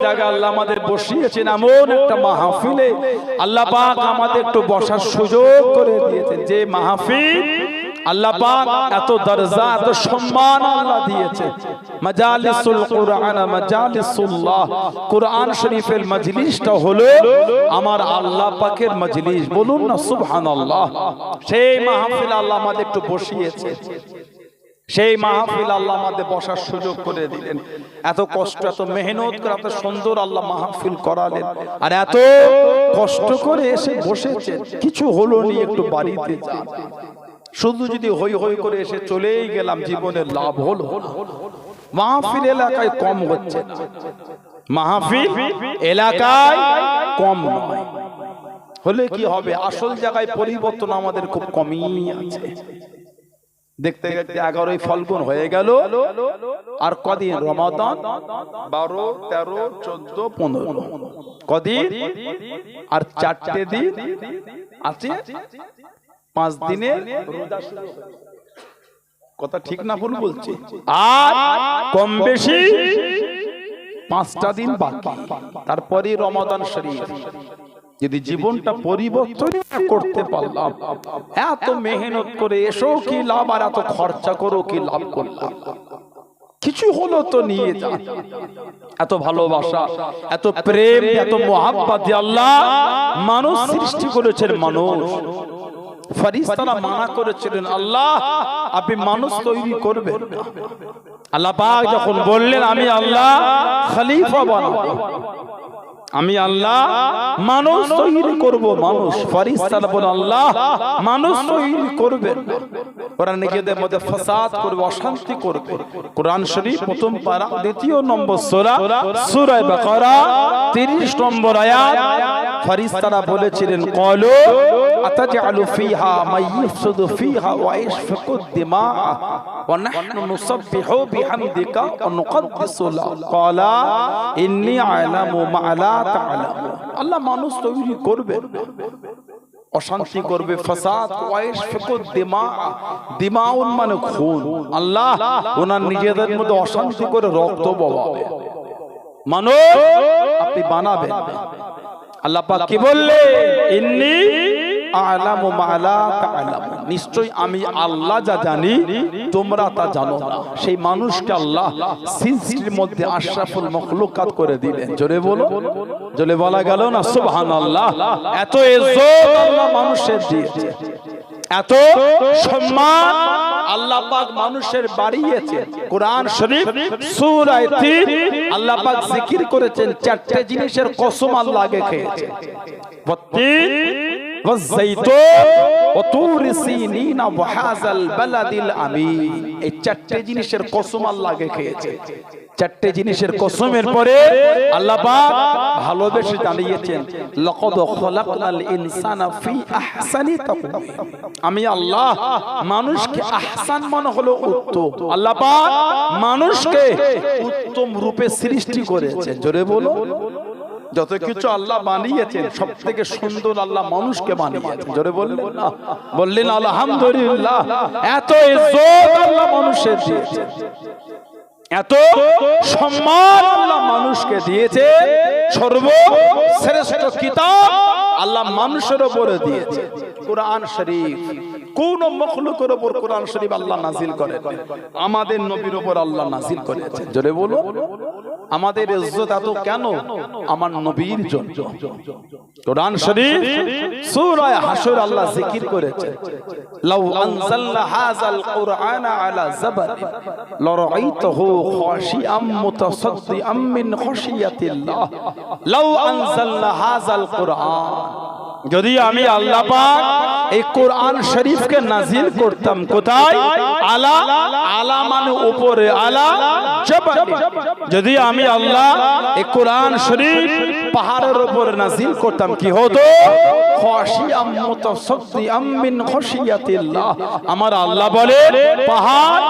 জায়গা আল্লাহ আমাদের বসিয়েছেন এমন একটা মাহফিলে আল্লাহ পাক আমাদের একটু বসার সুযোগ করে দিয়েছেন। যে মাহফিল আল্লাহ পাক এত দরজা এত সম্মান আল্লাহ দিয়েছে, মাজালিসুল কুরআন মাজালিসুল্লাহ, কুরআন শরীফের মজলিসটা হলো আমার আল্লাহ পাকের মজলিস। বলুন না সুবহানাল্লাহ। সেই মাহফিল আল্লাহ আমাদের একটু বসিয়েছে, সেই মাহফিল আল্লাহ আমাদের বসার সুযোগ করে দিলেন। এত কষ্ট এত মেহনত করে এত সুন্দর আল্লাহ মাহফিল করালেন, আর এত কষ্ট করে এসে বসেছেন, কিছু হলো নি একটু বাড়িতে যান। শুধু যদি হই হই করে এসে চলেই গেলাম জীবনের লাভ হলো? মাহফিল এলাকায় কম হচ্ছে, মাহফিল এলাকায় কম নয়, হলে কি হবে? আসল জায়গায় পরিবর্তন আমাদের খুব কমই আছে। দেখতে দেখতে 11ই ফাল্গুন হয়ে গেল, আর কদিন রমাদান, 12, 13, 14, 15, কদিন আর 4টে দিন আছে, 5 দিনে রোজা শুরু। কথা ঠিক না ভুল বলছি? আর কম বেশি 5টা দিন বাকি, তারপরে রমাদান শরীফ। যদি জীবনটা পরিবর্তন করতে পারলাম, এত মেহনত করে এসো কি লাভ, আর এত খরচা করো কি লাভ করলাম? কিছু হলো তো নিয়ে যা। এত ভালোবাসা, এত প্রেম, এত মোহাব্বত দিয়ে আল্লাহ মানুষ সৃষ্টি করেছেন। মানুষ ফেরেশতারা মানা করেছিলেন, আল্লাহ আপনি মানুষ তৈরি করবেন না। আল্লাহ পাক যখন বললেন আমি আল্লাহ খলিফা বানাবো, আমি আল্লাহ মানুষ তৈরি করব, মানুষ, ফেরেশতারা বলেন আল্লাহ মানুষ তৈরি করবেন না, ওরা নিজেদের মধ্যে ফাসাদ করবে, অশান্তি করবে। কোরআন শরীফ প্রথম পারা 2 নম্বর সূরা, সূরা বাকারা 30 নম্বর আয়াত। ফেরেশতারা বলেছিলেন, ক্বালু আতাজআলু ফিহা মাইয়ুফসিদু ফিহা ওয়া ইয়াসফিকু দিমা ওয়া নাহনু নুসাব্বিহু বিহামদিকা ওয়া নুকদ্দিসু লাক, ক্বালা ইন্নী আ'লামু মা লা তা'লামুন। আল্লাহ মানুষ তৈরি করবেন, অশান্তি করবে, ফাসাদ, ওয়াইশফিকু দিমা, দিমাউন মানে খুন। আল্লাহ ওনার নিজেদের মধ্যে অশান্তি করে রক্ত বহাবে। মানুষ আপনি বানাবেন। আল্লাহ পাক কি বললেন? ইন্নী আ'লামু মা লা তা'লামুন, নিশ্চয় আমি আল্লাহ যা জানি তোমরা তা জানো না। সেই মানুষকে আল্লাহ সৃষ্টির মধ্যে আশরাফুল মাখলুকাত করে দিলেন। জোরে বলো, জোরে বলা গেল না সুবহানাল্লাহ। এত ইজ্জত আল্লাহ মানুষের দিয়েছে, এত সম্মান আল্লাহ পাক মানুষের বাড়িয়েছে। কোরআন শরীফ সূরা 3 আল্লাহ পাক জিকির করেছেন, 4টে জিনিসের কসম আল্লাহ আগে খেয়েছে। ওয়াত্তিন ওয়াজ-যাইতুন ওয়া তুরি সিনিন ওয়া হাযাল বালাদিল আমিন। এই 4টে জিনিসের কসম আল্লাহ আগে খেয়েছে। 4টে জিনিসের কসমের পরে আল্লাহ পাক ভালোবেসে জানিয়েছেন, লাকাদ খালাকনাল ইনসানা ফি আহসানি তাকওয়িম। আমি আল্লাহ মানুষকে আহসান মানে হলো উত্তম। আল্লাহ পাক মানুষকে উত্তম রূপে সৃষ্টি করেছেন। জোরে বলো, যত কিছু আল্লাহ বানিয়েছেন সব থেকে সুন্দর আল্লাহ মানুষকে বানিয়েছেন। জোরে বললেন না? বললেন আলহামদুলিল্লাহ। এত ইজ্জত আল্লাহ মানুষের দিয়েছে, এত সম্মান আল্লাহ মানুষকে দিয়েছে। সর্বশ্রেষ্ঠ কিতাব আল্লাহ মানুষের উপরে দিয়েছে কোরআন শরীফ। কোন মখলুকের উপর কোরআন শরীফ আল্লাহ নাজিল করেন? আমাদের নবীর উপর আল্লাহ নাজিল করেছেন। জোরে বলো, আমাদের ইজ্জত এত কেন? আমার নবীর জন্য। কোরআন শরীফ সূরা হাশর আল্লাহ জিকির করেছে, লাউ আনজালনা হাযাল কুরআনা আলা জাবালিন লারাআইতাহু খাশিআম মুতাসাদ্দিআম মিন খাশিয়াতিল্লাহ। লাউ আনজালনা হাযাল কুরআন, যদি আমি আল্লাহ পাক এই কোরআন শরীফকে নাজিল করতাম কোথায়? আলা, আলা মানে উপরে, আলা জাবাল। যদি আমি আল্লাহ এই কোরআন শরীফ পাহাড়ের উপরে নাজিল করতাম, কি হতো? খাশিআম মুতাসাদ্দিআম মিন খাশিয়াতিল্লাহ। আমার আল্লাহ বলে পাহাড়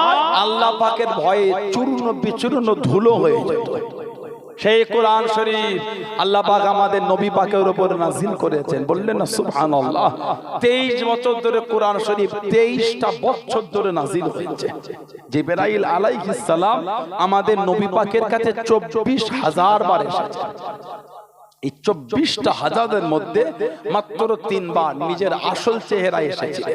আল্লাহ পাকের ভয়ে চূর্ণ বিচূর্ণ ধুলো হয়ে যেত। সেই কোরআন শরীফ আল্লাহ পাক আমাদের নবী পাকের উপর নাজিল করেছেন। বললেন না সুবহানাল্লাহ। 23 বছর ধরে কোরআন শরীফ 23টা বছর ধরে নাজিল হয়েছে। জিবরাইল আলাইহিস সালাম আমাদের নবী পাকের কাছে 24,000 বার এসেছে। এই 24টা হাজারের মধ্যে মাত্র 3 বার নিজের আসল চেহারা এসেছে,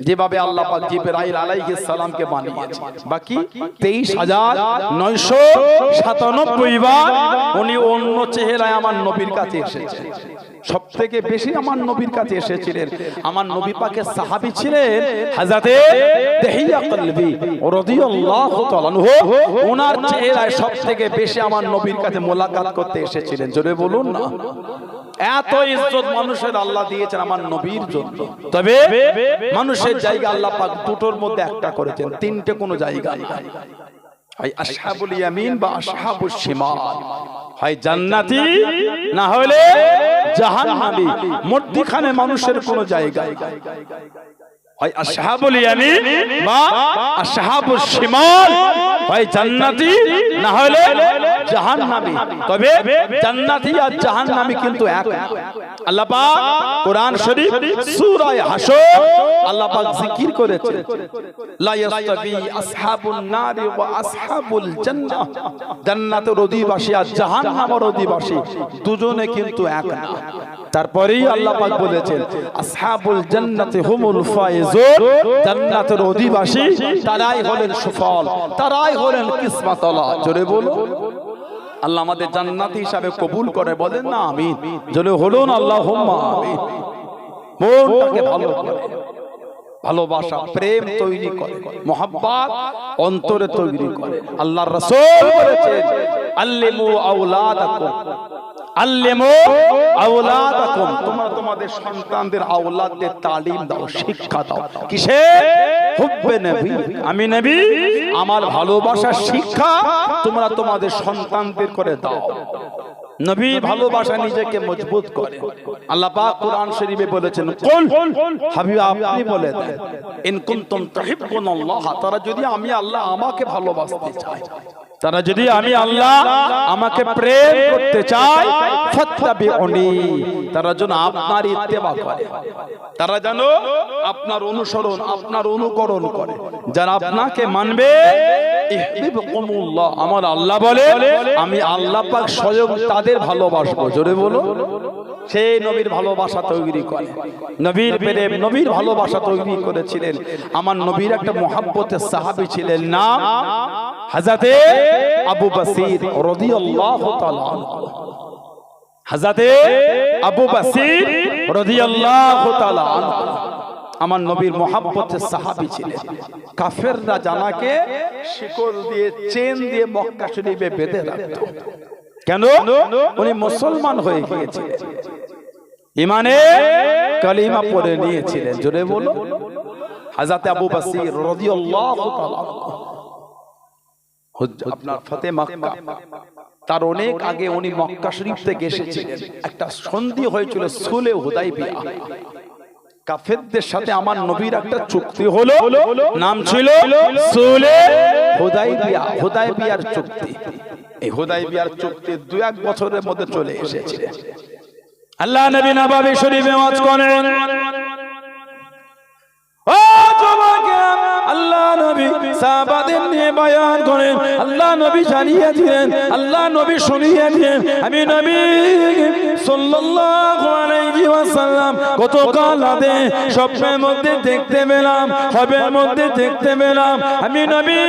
যেভাবে আল্লাহ পাক জিবরাইল আলাইহিস সালামকে বানিয়েছে। বাকি 23,997 বার উনি অন্য চেহারায় আমার নবীর কাছে এসেছেন। সবথেকে বেশি আমার নবীর কাছে এসেছিলেন আমার নবী পাকের সাহাবী ছিলেন হযরতে দেহিয়া কলবি রাদিয়াল্লাহু তাআলা আনহু। ওনার চেহারায় সবথেকে বেশি আমার নবীর কাছে মোলাকাত করতে এসেছিলেন। জোরে বলুন না। এত ইজ্জত মানুষের আল্লাহ দিয়েছেন আমার নবীর জন্য। তবে মানুষের জায়গা আল্লাহ পাক দুটোর মধ্যে একটা করেছেন, তিনটে কোনো জায়গা নেই। হয় আসহাবুল ইয়ামিন বা আসহাবুশ শিমাল, হয় জান্নাতি না হলে জাহান্নামী। মধ্যখানে মানুষের কোনো জায়গা হয় আসহাবুল ইয়ামিন বা আসহাবুশ শিমাল, হয় জান্নাতি না হলে জাহান্নামী। তবে জান্নাতি আর জাহান্নামী কিন্তু এক না। আল্লাহ পাক কোরআন শরীফ সূরা হাশর আল্লাহ পাক জিকির করেছে, লা ইয়াস্তাবি আসহাবুন নারি ওয়া আসহাবুল জান্নাহ। জান্নাতের অধিবাসী আর জাহান্নামের অধিবাসী দুজনে কিন্তু এক না। তারপরেই আল্লাহ পাক বলেছেন আসহাবুল জান্নাতি হুমুল ফায়েজুন। জান্নাতের অধিবাসী তারাই হলেন সফল, তারাই হলেন কিসমতওয়ালা। জোরে বলো আল্লাহ আমাদের জান্নাতি হিসাবে কবুল করে, বলেন না আমিন। জোরে বলুন আল্লাহুম্মা আমিন। মনটাকে ভালো করে ভালোবাসা প্রেম তৈরি করে, মুহাব্বত অন্তরে তৈরি করে। আল্লাহর রাসূল বলেছেন আল্লিমু আওলাদাকুম, আল্লিমু আওলাদাকুম, তোমরা তোমাদের সন্তানদের আওলাদদের তালিম দাও, শিক্ষা দাও। কিসে? হুব্বে নবী, আমি নবী আমার ভালোবাসার শিক্ষা তোমরা তোমাদের সন্তানদের করে দাও। নবী ভালোবাসা নিজেকে মজবুত করে। আল্লাহ পাক কোরআন শরীফে বলেছেন কুল, হাবিব আপনি বলে দেন, ইন কুনতুম তুহিব্বুনাল্লাহ, তারা যদি আমি আল্লাহ আমাকে ভালোবাসতে চাই, তারা যদি আমি আল্লাহ আমাকে প্রেম করতে চাই, ফাত্তাবিউনি, তারা যেন আপনার ইত্তেবা করে, তারা যেন আপনার অনুসরণ আপনার অনুকরণ করে। যারা আপনাকে মানবে ইহবিবকুমুল্লাহ, আমার আল্লাহ বলে আমি আল্লাহ পাক স্বয়ং তাদের ভালোবাসবো। জোরে বলো। সেই নবীর ভালোবাসা তৈরি করে, নবীর প্রেম নবীর ভালোবাসা তৈরি করেছিলেন। আমার নবীর একটা মুহাব্বতের সাহাবী ছিলেন, নাম হযরতে আবু বসির রাদিয়াল্লাহু তাআলা আনহু। হযরতে আবু বসির রাদিয়াল্লাহু তাআলা আনহু আমার নবীর মুহাব্বতের সাহাবী ছিলেন। কাফেররা জানাকে শিকল দিয়ে চেন দিয়ে মক্কা শরীফে বেঁধে রাখত। কেন? উনি মুসলমান হয়ে গিয়েছিলেন, ইমানে কালিমা পড়ে নিয়েছিলেন। জোরে বলো। হযরতে আবু বসির রাদিয়াল্লাহু তাআলা আপনার ফতে মক্কা, তার অনেক আগে উনি মক্কা শরীফ থেকে এসেছিলেন। একটা সন্ধি হয়েছিল সুলে হুদাইবিয়া। কাফেরদের সাথে আমার নবীর একটা চুক্তি হলো, নাম ছিল সুলে হুদাইবিয়া, হুদাইবিয়ার চুক্তি। এই হুদাইবিয়ার চুক্তি 2-1 বছরের মধ্যে চলে এসেছে। আল্লাহ নবী নববী শরীফে ওয়াজ করেন, ও যুবকেরা, আল্লাহ নবী সাহাবাদের নিয়ে বয়ান করেন। আল্লাহ নবী জানিয়ে দিলেন, আল্লাহ নবী শুনিয়ে দিলেন, আমি নবী সাল্লাল্লাহু আলাইহি ওয়াসাল্লাম গতকাল রাতে স্বপ্নের মধ্যে দেখতে পেলাম, খবের মধ্যে দেখতে পেলাম, আমি নবী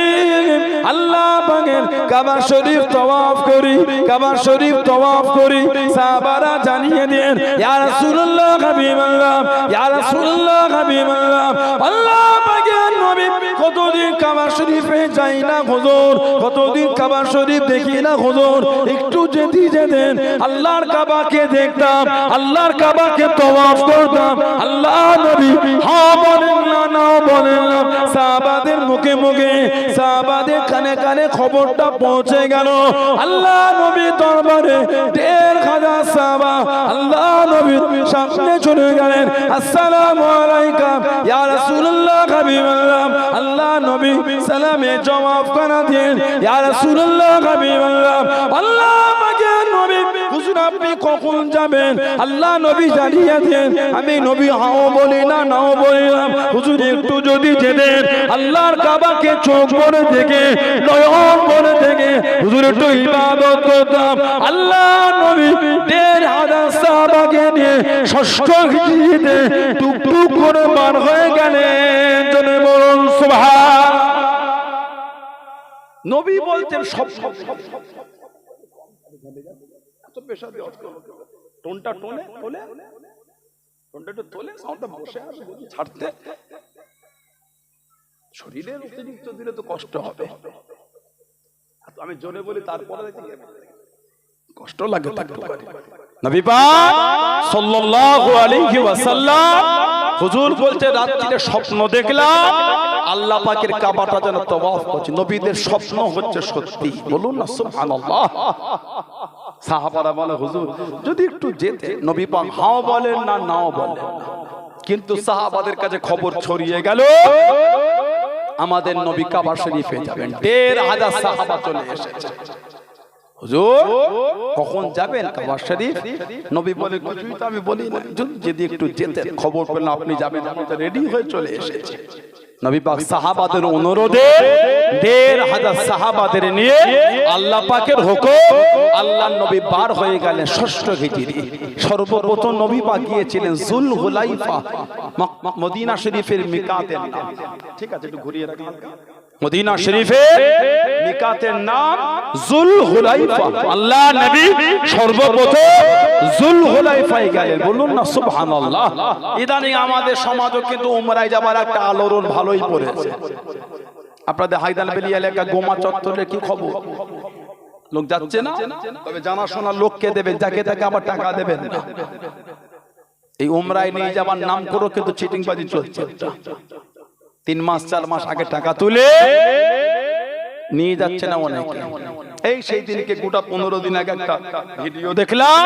আল্লাহ পাকের কাবা শরীফ তওয়াফ করি, কাবা শরীফ তওয়াফ করি। সাহাবারা জানিয়ে দেন, ইয়া রাসূলুল্লাহ হাবিবাল্লাহ, ইয়া রাসূলুল্লাহ হাবিবাল্লাহ, আল্লাহ পাকের নবী কতদিন কাবা শরীফে যাই না হুজুর, কতদিন কাবা শরীফ দেখি না হুজুর, একটু যেতে যেতেন আল্লাহর কাবাকে দেখতাম, আল্লাহর কাবাকে তওয়াফ করতাম। আল্লাহ নবী হ্যাঁ বলেন না, না বলেন না। সাহাবাদের মুখে মুখে, সাহাবাদের কানে কানে খবরটা পৌঁছে গেল। আল্লাহ নবীর দরবারে 1,500 সাহাবা আল্লাহ নবীর সামনে চলে গেলেন। আসসালামু আলাইকা ইয়া রাসূলুল্লাহ হাবিবাল্লাহ। আল্লাহ নবী সালামে জবাব করা দেন, ইয়া রাসূলুল্লাহ হাবিবাল্লাহ। আল্লাহ হুজুর আপনি কখন যাবেন? আল্লাহ নবী জানিয়ে দেন আমি নবী হাও বলি না নাও বলি না, হুজুর একটু যদি যেতেন আল্লাহর কাবাকে চোখ করে দেখে নয়ন করে দেখে হুজুর একটু ইবাদত করতাম। আল্লাহ নবী ১৫০০ সাহাবাকে নিয়ে ষষ্ঠ হিজরিতে টুকটুক করে বার হয়ে গেলেন। জনে বলুন সুবহান। নবী বলতেন সব সব সব সব এত প্রেসার দিয়ে টোনটা টোনে তোলে, টোনটা একটু তোলে, সাউন্ডটা বসে আছে ছাড়তে, শরীরের অতিরিক্ত দিলে তো কষ্ট হবে। আমি জোরে বলি তারপরে কষ্ট লাগে। নবী পাক সাল্লাল্লাহু আলাইহি ওয়াসাল্লাম হুজুর বলতে রাত্রিতে স্বপ্ন দেখলাম আল্লাহ পাকের কাবাটা যেন তওয়াফ করছি। নবীদের স্বপ্ন হচ্ছে সত্যি, বলুন না সুবহানাল্লাহ। সাহাবারা বলে হুজুর যদি একটু যেতে, নবী পাক হাও বলেন না নাও বলেন, কিন্তু সাহাবাদের কাছে খবর ছড়িয়ে গেল আমাদের নবী কাবা শরীফে যাবেন। ১৫০০ সাহাবা চলে এসেছে। হুজুর কখন যাবেন কাবা শরীফ? নবী বলে কিছুই তো আমি বলি না, যদি একটু যেতেন, খবর পেলাম আপনি যাবেন, আমরা রেডি হয়ে চলে এসেছি। নবী পাক সাহাবাদের অনুরোধে ১৫০০ সাহাবাদের নিয়ে আল্লাহ পাকের হুকুম আল্লাহর নবী বার হয়ে গেলেন ষষ্ঠ হিজরি। সর্বপ্রথম নবী পাক গিয়েছিলেন যুল হুলাইফা, মদিনা শরীফের মিকাতের নাম। ঠিক আছে, একটু ঘুরিয়ে রাখলাম। মদিনা শরীফের মিকাতের নাম যুল হুলাইফা। আল্লাহ নবী সর্বপ্রথম যুল হুলাইফায় গেলেন, বলুন না সুবহানাল্লাহ। ইদানিং আমাদের সমাজও কিন্তু উমরায় যাবার একটা আলোড়ন ভালোই পড়েছে। আপনাদের হায়দারবেলি এলাকা গোমা চত্বরে কি খবর? লোক যাচ্ছে না, তবে জানাশোনা লোককে দেবেন, যাকে তাকে আবার টাকা দেবেন না। এই উমরায় নিয়ে যাবার নাম করে কিন্তু চিটিংবাজি চলছে। ৩ মাস ৪ মাস আগে টাকা তুলে নিয়ে যাচ্ছে না অনেকে। এই সেই দিনকে গোটা ১৫ দিন আগে একটা ভিডিও দেখলাম,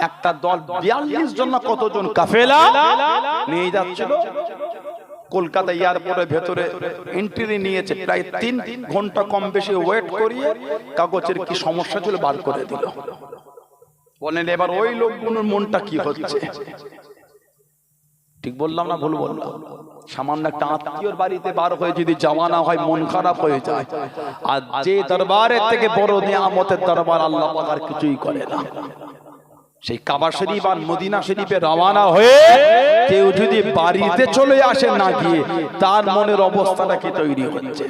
একটা দল ৪২ জন না কতজন কাফেলা নিয়ে যাচ্ছিল কলকাতা এয়ারপোর্টের ভেতরে এন্ট্রি নিয়েছে। প্রায় ৩ ঘন্টা কম বেশি ওয়েট করিয়ে কাগজের কি সমস্যা ছিল বার করে দিল। বলেন এবার ওই লোকগুলোর মনটা কি হচ্ছে? ঠিক বললাম না ভুল বললাম? সামান্য একটা আত্মীয়র বাড়িতে বার হয়ে যদি যাওয়া না হয় মন খারাপ হয়ে যায়। আর যে দরবারের থেকে বড় নিয়ামতের দরবার আল্লাহ পাক আর কিছুই করে না। সেই কাবা শরীফ আর মদিনা শরীফে রওনা হয়ে কেউ যদি বাড়িতে চলে আসে না গিয়ে, তার মনের অবস্থাটা কি তৈরি হচ্ছে?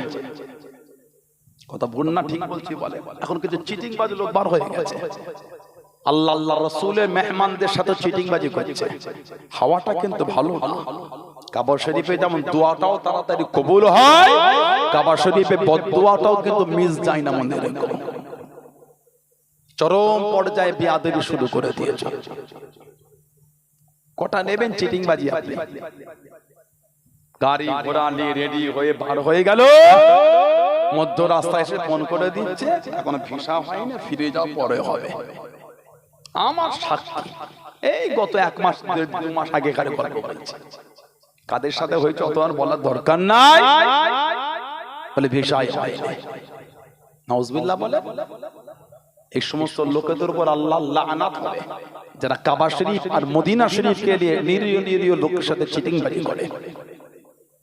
কথা ভুল না ঠিক বলছি? বলে এখন কিছু চিটিংবাজ লোক বার হয়ে গেছে, আল্লাহ আল্লাহ রাসূলের মেহমানদের সাথে চিটিংবাজি করছে। হাওয়াটা কিন্তু ভালো না। কাবা শরীফে যেমন দোয়াটাও তাড়াতাড়ি কবুল হয়, কাবা শরীফে বদদোয়াটাও কিন্তু মিস যায় না। মনে রেখো, চরম পর্যায়ে বেয়াদবি শুরু করে দিয়েছে। কটা নেবেন চিটিংবাজি আপনি? গাড়ি ঘোড়া নিয়ে রেডি হয়ে বার হয়ে গেল, মধ্য রাস্তায় এসে ফোন করে দিচ্ছে এখনো ভিসা হয়নি, ফিরে যাওয়া পরে হবে। আমার সাক্ষী, এই গত ১ মাস ২ মাস আগে কারে গল্প বলছে। কাদের সাথে হয়েছে অত আর বলার দরকার নাই, বলে ভিসাই হয়নি। নাউজুবিল্লাহ বলে। এই সমস্ত লোকেদের উপর আল্লাহ লানাত হবে যারা কাবা শরীফ আর মদিনা শরীফকে নিয়ে নিরীহ নিরীহ লোকের সাথে চিটিংবাজি করে।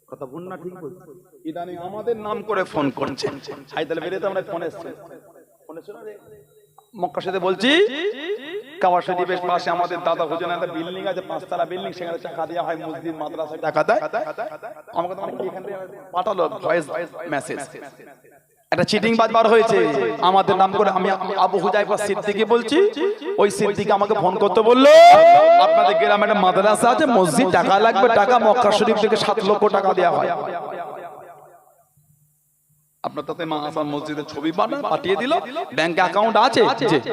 কথা ভুল না ঠিক বলছি? ইদানিং আমাদের নাম করে ফোন করছে। হায়দারবেলিতে আমরা ফোন এসেছে, ফোনে শোনা রে মক্কা সাথে বলছি কাবা শরীফের পাশে আমাদের দাদা হুজুর একটা বিল্ডিং আছে, ৫ তলা বিল্ডিং, সেখানে টাকা দেওয়া হয়, মসজিদ মাদ্রাসায় টাকা দেয়। আমাকে তো এখান থেকে পাঠালো ভয়েস মেসেজ, একটা চিটিংবাজ বার হয়েছে আমাদের নাম করে। আমি আবু হুজাইফা সিদ্দিকী বলছি। ওই সিদ্দিকী আমাকে ফোন করতে বললো আপনাদের গ্রামে একটা মাদ্রাসা আছে, মসজিদ, টাকা লাগবে, টাকা মক্কা শরীফ থেকে ৭ লক্ষ টাকা দেওয়া হয়। আপনার তাতে মা হাসান মসজিদের ছবি পাঠিয়ে দিল, ব্যাংক অ্যাকাউন্ট আছে,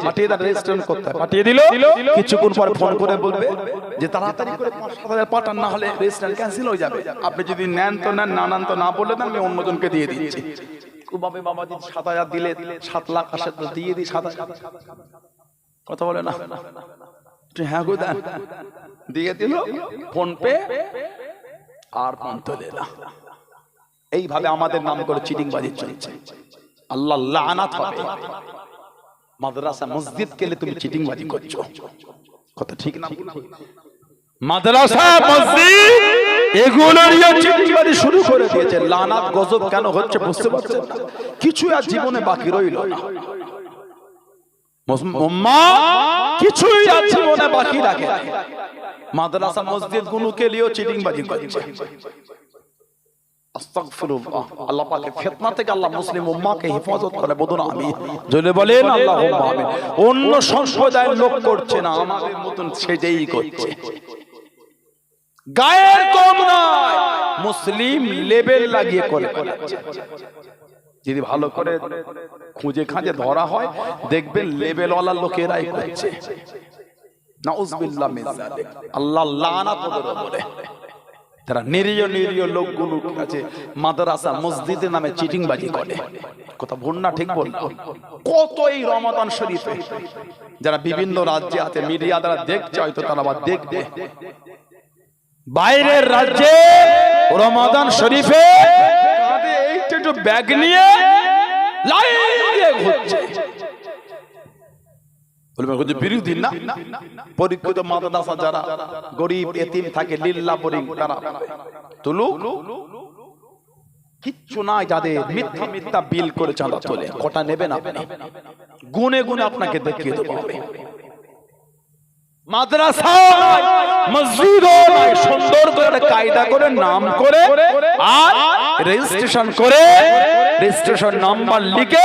পাঠিয়ে দেন, রেজিস্ট্রেশন করতে হয়, পাঠিয়ে দিল। কিছুক্ষণ পর ফোন করে বলবে যে তাড়াতাড়ি করে ৫-৭ হাজার পাঠান, না হলে রেজিস্ট্রেশন ক্যান্সেল হয়ে যাবে। আপনি যদি নেন তো নেন, না নেন তো না বলে দেন, আমি অন্যজনকে দিয়ে দিচ্ছি। বাবা বাবাজি ৭ হাজার দিলে ৭ লাখ আসে তো দিয়ে দিই ৭ হাজার। কথা বলে না? হ্যাঁ গো দেন, দিয়ে দিল ফোন পে আর ফোন তুলে না। এইভাবে আমাদের নাম করে চিটিংবাজি চলছে। আল্লাহ লানাত হবে। মাদ্রাসা মসজিদ গেলে তুমি চিটিংবাজি করছো, কথা ঠিক না? মাদ্রাসা মসজিদ এগুলো নিয়ে চিটিংবাজি শুরু করে দিয়েছে। লানাত গজব কেন হচ্ছে বুঝতে পারছেন না? কিছু আর জীবনে বাকি রইল না। কিছুই আর জীবনে বাকি রাখে মাদ্রাসা মসজিদ গুলোকে নিয়েও চিটিংবাজি করছে। আস্তাগফিরুল্লাহ, আল্লাহ পাকের ফিতনা থেকে আল্লাহ মুসলিম উম্মাহকে হেফাজত করে, বলুন আমিন। জোরে বলেন আল্লাহুম্মা আমিন। অন্য সম্প্রদায়ের লোক করছে না, আমাদের মতন সেজেই করছে। গায়ের কম নয়, মুসলিম লেবেল লাগিয়ে করে করছে। যদি ভালো করে খুঁজে খাঁজে ধরা হয় দেখবেন লেবেলওয়ালা লোকেরাই করছে। নাউযুবিল্লাহ মিন যালিক, আল্লাহ লানাত ওদের উপরে। তারা নিরীহ লোকগুলো আছে মাদ্রাসা মসজিদের নামে চিটিংবাজি করে। কথা ভুল না ঠিক বললাম? কত এই রমাদান শরীফে যারা বিভিন্ন রাজ্যে আছে, মিডিয়া দ্বারা দেখছে, হয়তো তারা আবার দেখবে বাইরের রাজ্যে রমাদান শরীফে একটু ব্যাগ নিয়ে লাইন দিয়ে ঘুরছে। বিরোধী না, পরীক্ষিত মাদ্রাসা যারা গরিব এতিম থাকে লিল্লাহ পরিং তারা তুলুক, কিচ্ছু নাই। যাদের মিথ্যা মিথ্যা বিল করে চাঁদা তোলে, কটা নেবেন আপনি? গুনে গুনে আপনাকে দেখিয়ে দেবো। মাদ্রাসা মসজিদও নাই, সুন্দর করে কায়দা করে নাম করে আর রেজিস্ট্রেশন করে রেজিস্ট্রেশন নাম্বার লিখে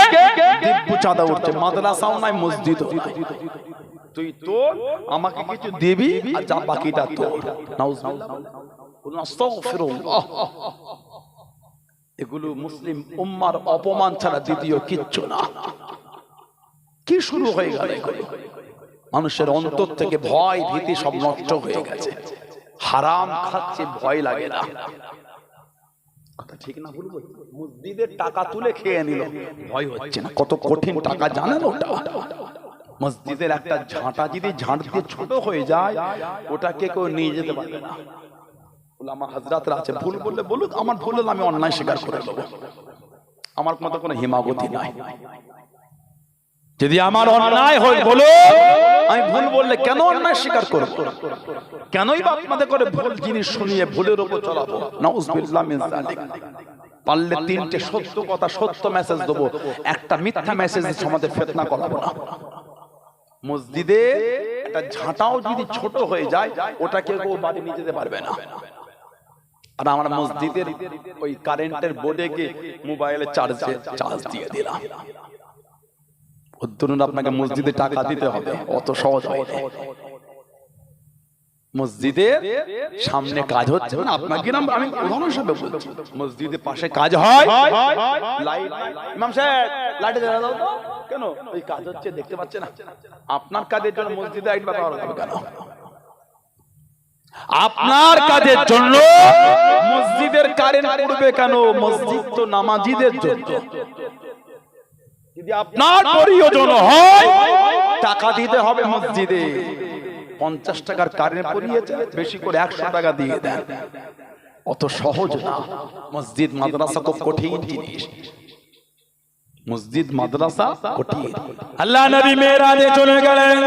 দিব্য চাঁদা উঠছে। মাদ্রাসাও নাই, মসজিদও নাই। তুই তোর আমাকে কিছু দিবি আর যা বাকিটা তোর। আস্তাগফিরুল্লাহ। এগুলো মুসলিম উম্মার অপমান ছাড়া দ্বিতীয় কিচ্ছু না। কি শুরু হয়ে গেল? মানুষের অন্তর থেকে ভয় ভীতি সব নষ্ট হয়ে গেছে। হারাম খাচ্ছে, ভয় লাগে না। কথা ঠিক না ভুল বলছি? মসজিদের টাকা তুলে খেয়ে নিল, ভয় হচ্ছে না। কত কঠিন টাকা জানেন ওটা? মসজিদের একটা ঝাঁটা যদি ঝাঁট দিয়ে ছোট হয়ে যায়, ওটাকে কেউ নিয়ে যেতে পারবে না। উলামা হাজরাতরা আছে, ভুল বললে বলুক, আমার ভুল হলে আমি অন্যায় স্বীকার করে দেবো। আমার মতো কোনো হিমাগতি নাই। যদি আমার অন্যায় হয় বলো, আমি ভুল বললে কেন অন্যায় স্বীকার করব? কেনই বা আপনাদের করে ভুল জিনিস শুনিয়ে ভুলের উপর চলাবো? নাউযুবিল্লাহ মিন যালিক। পারলে তিনটে সত্য কথা, সত্য মেসেজ দেবো, একটা মিথ্যা মেসেজ সমাজে ফিতনা করাবো না। মসজিদে একটা ঝাঁটাও যদি ছোট হয়ে যায়, ওটাকে কেউ বাড়ি নিয়ে যেতে পারবে না। আর আমরা মসজিদের ওই কারেন্টের বোর্ডে গিয়ে মোবাইলে চার্জ দিয়ে দিলাম। ধরুন আপনাকে মসজিদে টাকা দিতে হবে, অত সহজ হয় না। মসজিদের সামনে কাজ হচ্ছে না, আপনাকে নাম আমি উদাহরণ হিসেবে বলছি। মসজিদের পাশে কাজ হয়, লাইট, ইমাম সাহেব লাইট জ্বালা দাও তো। কেন? ওই কাজ হচ্ছে, দেখতে পাচ্ছে না? আপনার কাজের জন্য মসজিদে লাইট ব্যবহার হবে কেন? আপনার কাজের জন্য মসজিদের কারেন্ট উঠবে কেন? মসজিদ তো নামাজিদের জন্য। যদি আপনার প্রয়োজন হয়, টাকা দিতে হবে মসজিদে। 50 টাকার কারেন্ট পড়িয়েছে, বেশি করে 100 টাকা দিয়ে দেন। অত সহজ না। মসজিদ মাদ্রাসা খুব কঠিন জিনিস। মসজিদ মাদ্রাসা কঠিন। আল্লাহ নবী মেরাজে চলে গেলেন।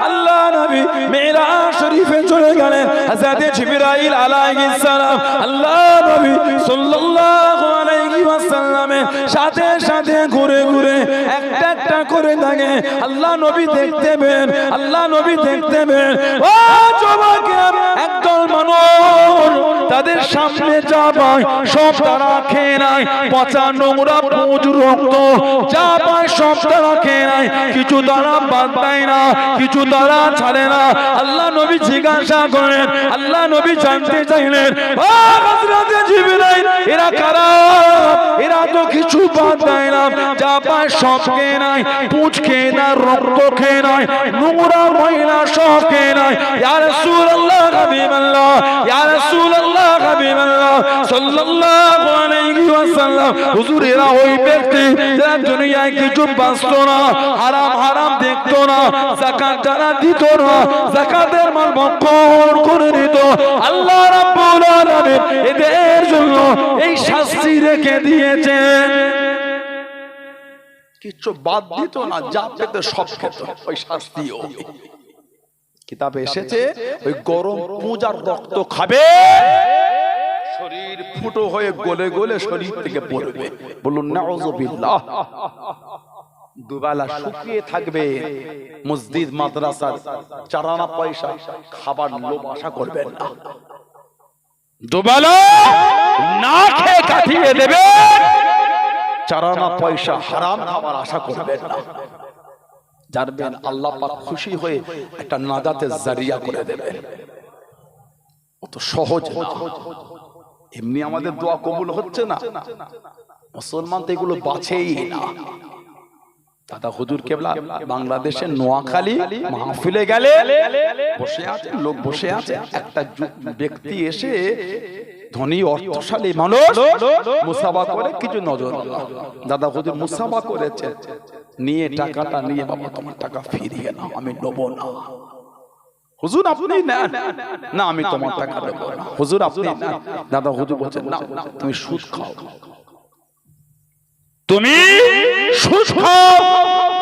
আল্লাহ নবী মেরাজ শরীফে চলে গেলেন। হযরত জিবরাইল আলাইহিস সালাম আল্লাহ নবী সাল্লাল্লাহু আলাইহি ওয়াসাল্লামের সাথে সাথে ঘুরে ঘুরে একটা একটা করে দেখে। আল্লাহ নবী দেখতে পেন, আল্লাহ নবী দেখতে পেন ও যুবকেরা, একদল মানুষ তাদের সামনে যা পায় সব তারা খেয়ে নেয়। পচা নোংরা পুঁজ রক্ত যা পায় সব তারা খেয়ে নেয়, কিছু তারা বাদ দেয় না, কিছু তারা ছাড়ে না। আল্লাহ নবী জিজ্ঞাসা করেন, আল্লাহ নবী জানতে চাইলেন, ও হযরত জিবরাইল, এরা কারা? এরা তো কিছু বাদ দেয় না, যা পায় সব খেয়ে নেয়, পুঁজ খেয়ে নেয়, রক্ত খেয়ে নেয়, নোংরা ময়লা সব খেয়ে নেয়। ইয়া রাসূলুল্লাহ হাবিবাল্লাহ, ইয়া রাসূলুল্লাহ হাবিবাল্লাহ সাল্লাল্লাহু আলাইহি ওয়াসাল্লাম, হুজুর এরা ওই ব্যক্তি যারা দুনিয়ায় কিছু বাঁচতো না, হারাম হারাম দেখতো না, যাকাত যারা দিত না, যাকাতের মাল ভক্ষণ করে নিত। আল্লাহ রাব্বুল আলামিন এদের জন্য এই শাস্তি রেখে দিয়েছেন। কিছু বাদ দিত না, যা পেতে সব খেত, ওই শাস্তিও। কিতাবে এসেছে ওই গরম পূজার রক্ত খাবে, শরীর ফুটো হয়ে গলে গলে শরীর থেকে পড়বে। বলুন নাউযুবিল্লাহ। দুবেলা শুকিয়ে থাকবে, মসজিদ মাদ্রাসার চারানা পয়সা খাবার লোভ আশা করবেন না। দুবেলা না খেয়ে কাটিয়ে দেবে, চারানা পয়সা হারাম খাবার আশা করবেন না। জানবেন আল্লাহ পাক খুশি হয়ে একটা নাজাতের জারিয়া করে দেবেন। অত সহজ না। এমনি আমাদের দোয়া কবুল হচ্ছে না, মুসলমান তো এগুলো বাছেই না। দাদা হুজুর কেবলা বাংলাদেশের নোয়াখালী মাহফিলে গেলে বসে আছে, লোক বসে আছে, একটা ব্যক্তি এসে ধনী অর্থশালী মানুষ মুসাফা করে কিছু নজর, দাদা হুজুর মুসাফা করেছে, নিয়ে টাকাটা নিয়ে, বাবা তোমার টাকা ফিরিয়ে নাও, আমি নেব না। হুজুর আপনি নেন না, আমি তোমার টাকা দেব না। হুজুর আপনি নেন। দাদা হুজুর বলছেন না, তুমি সুদ খাও, তুমি সুদ খাও,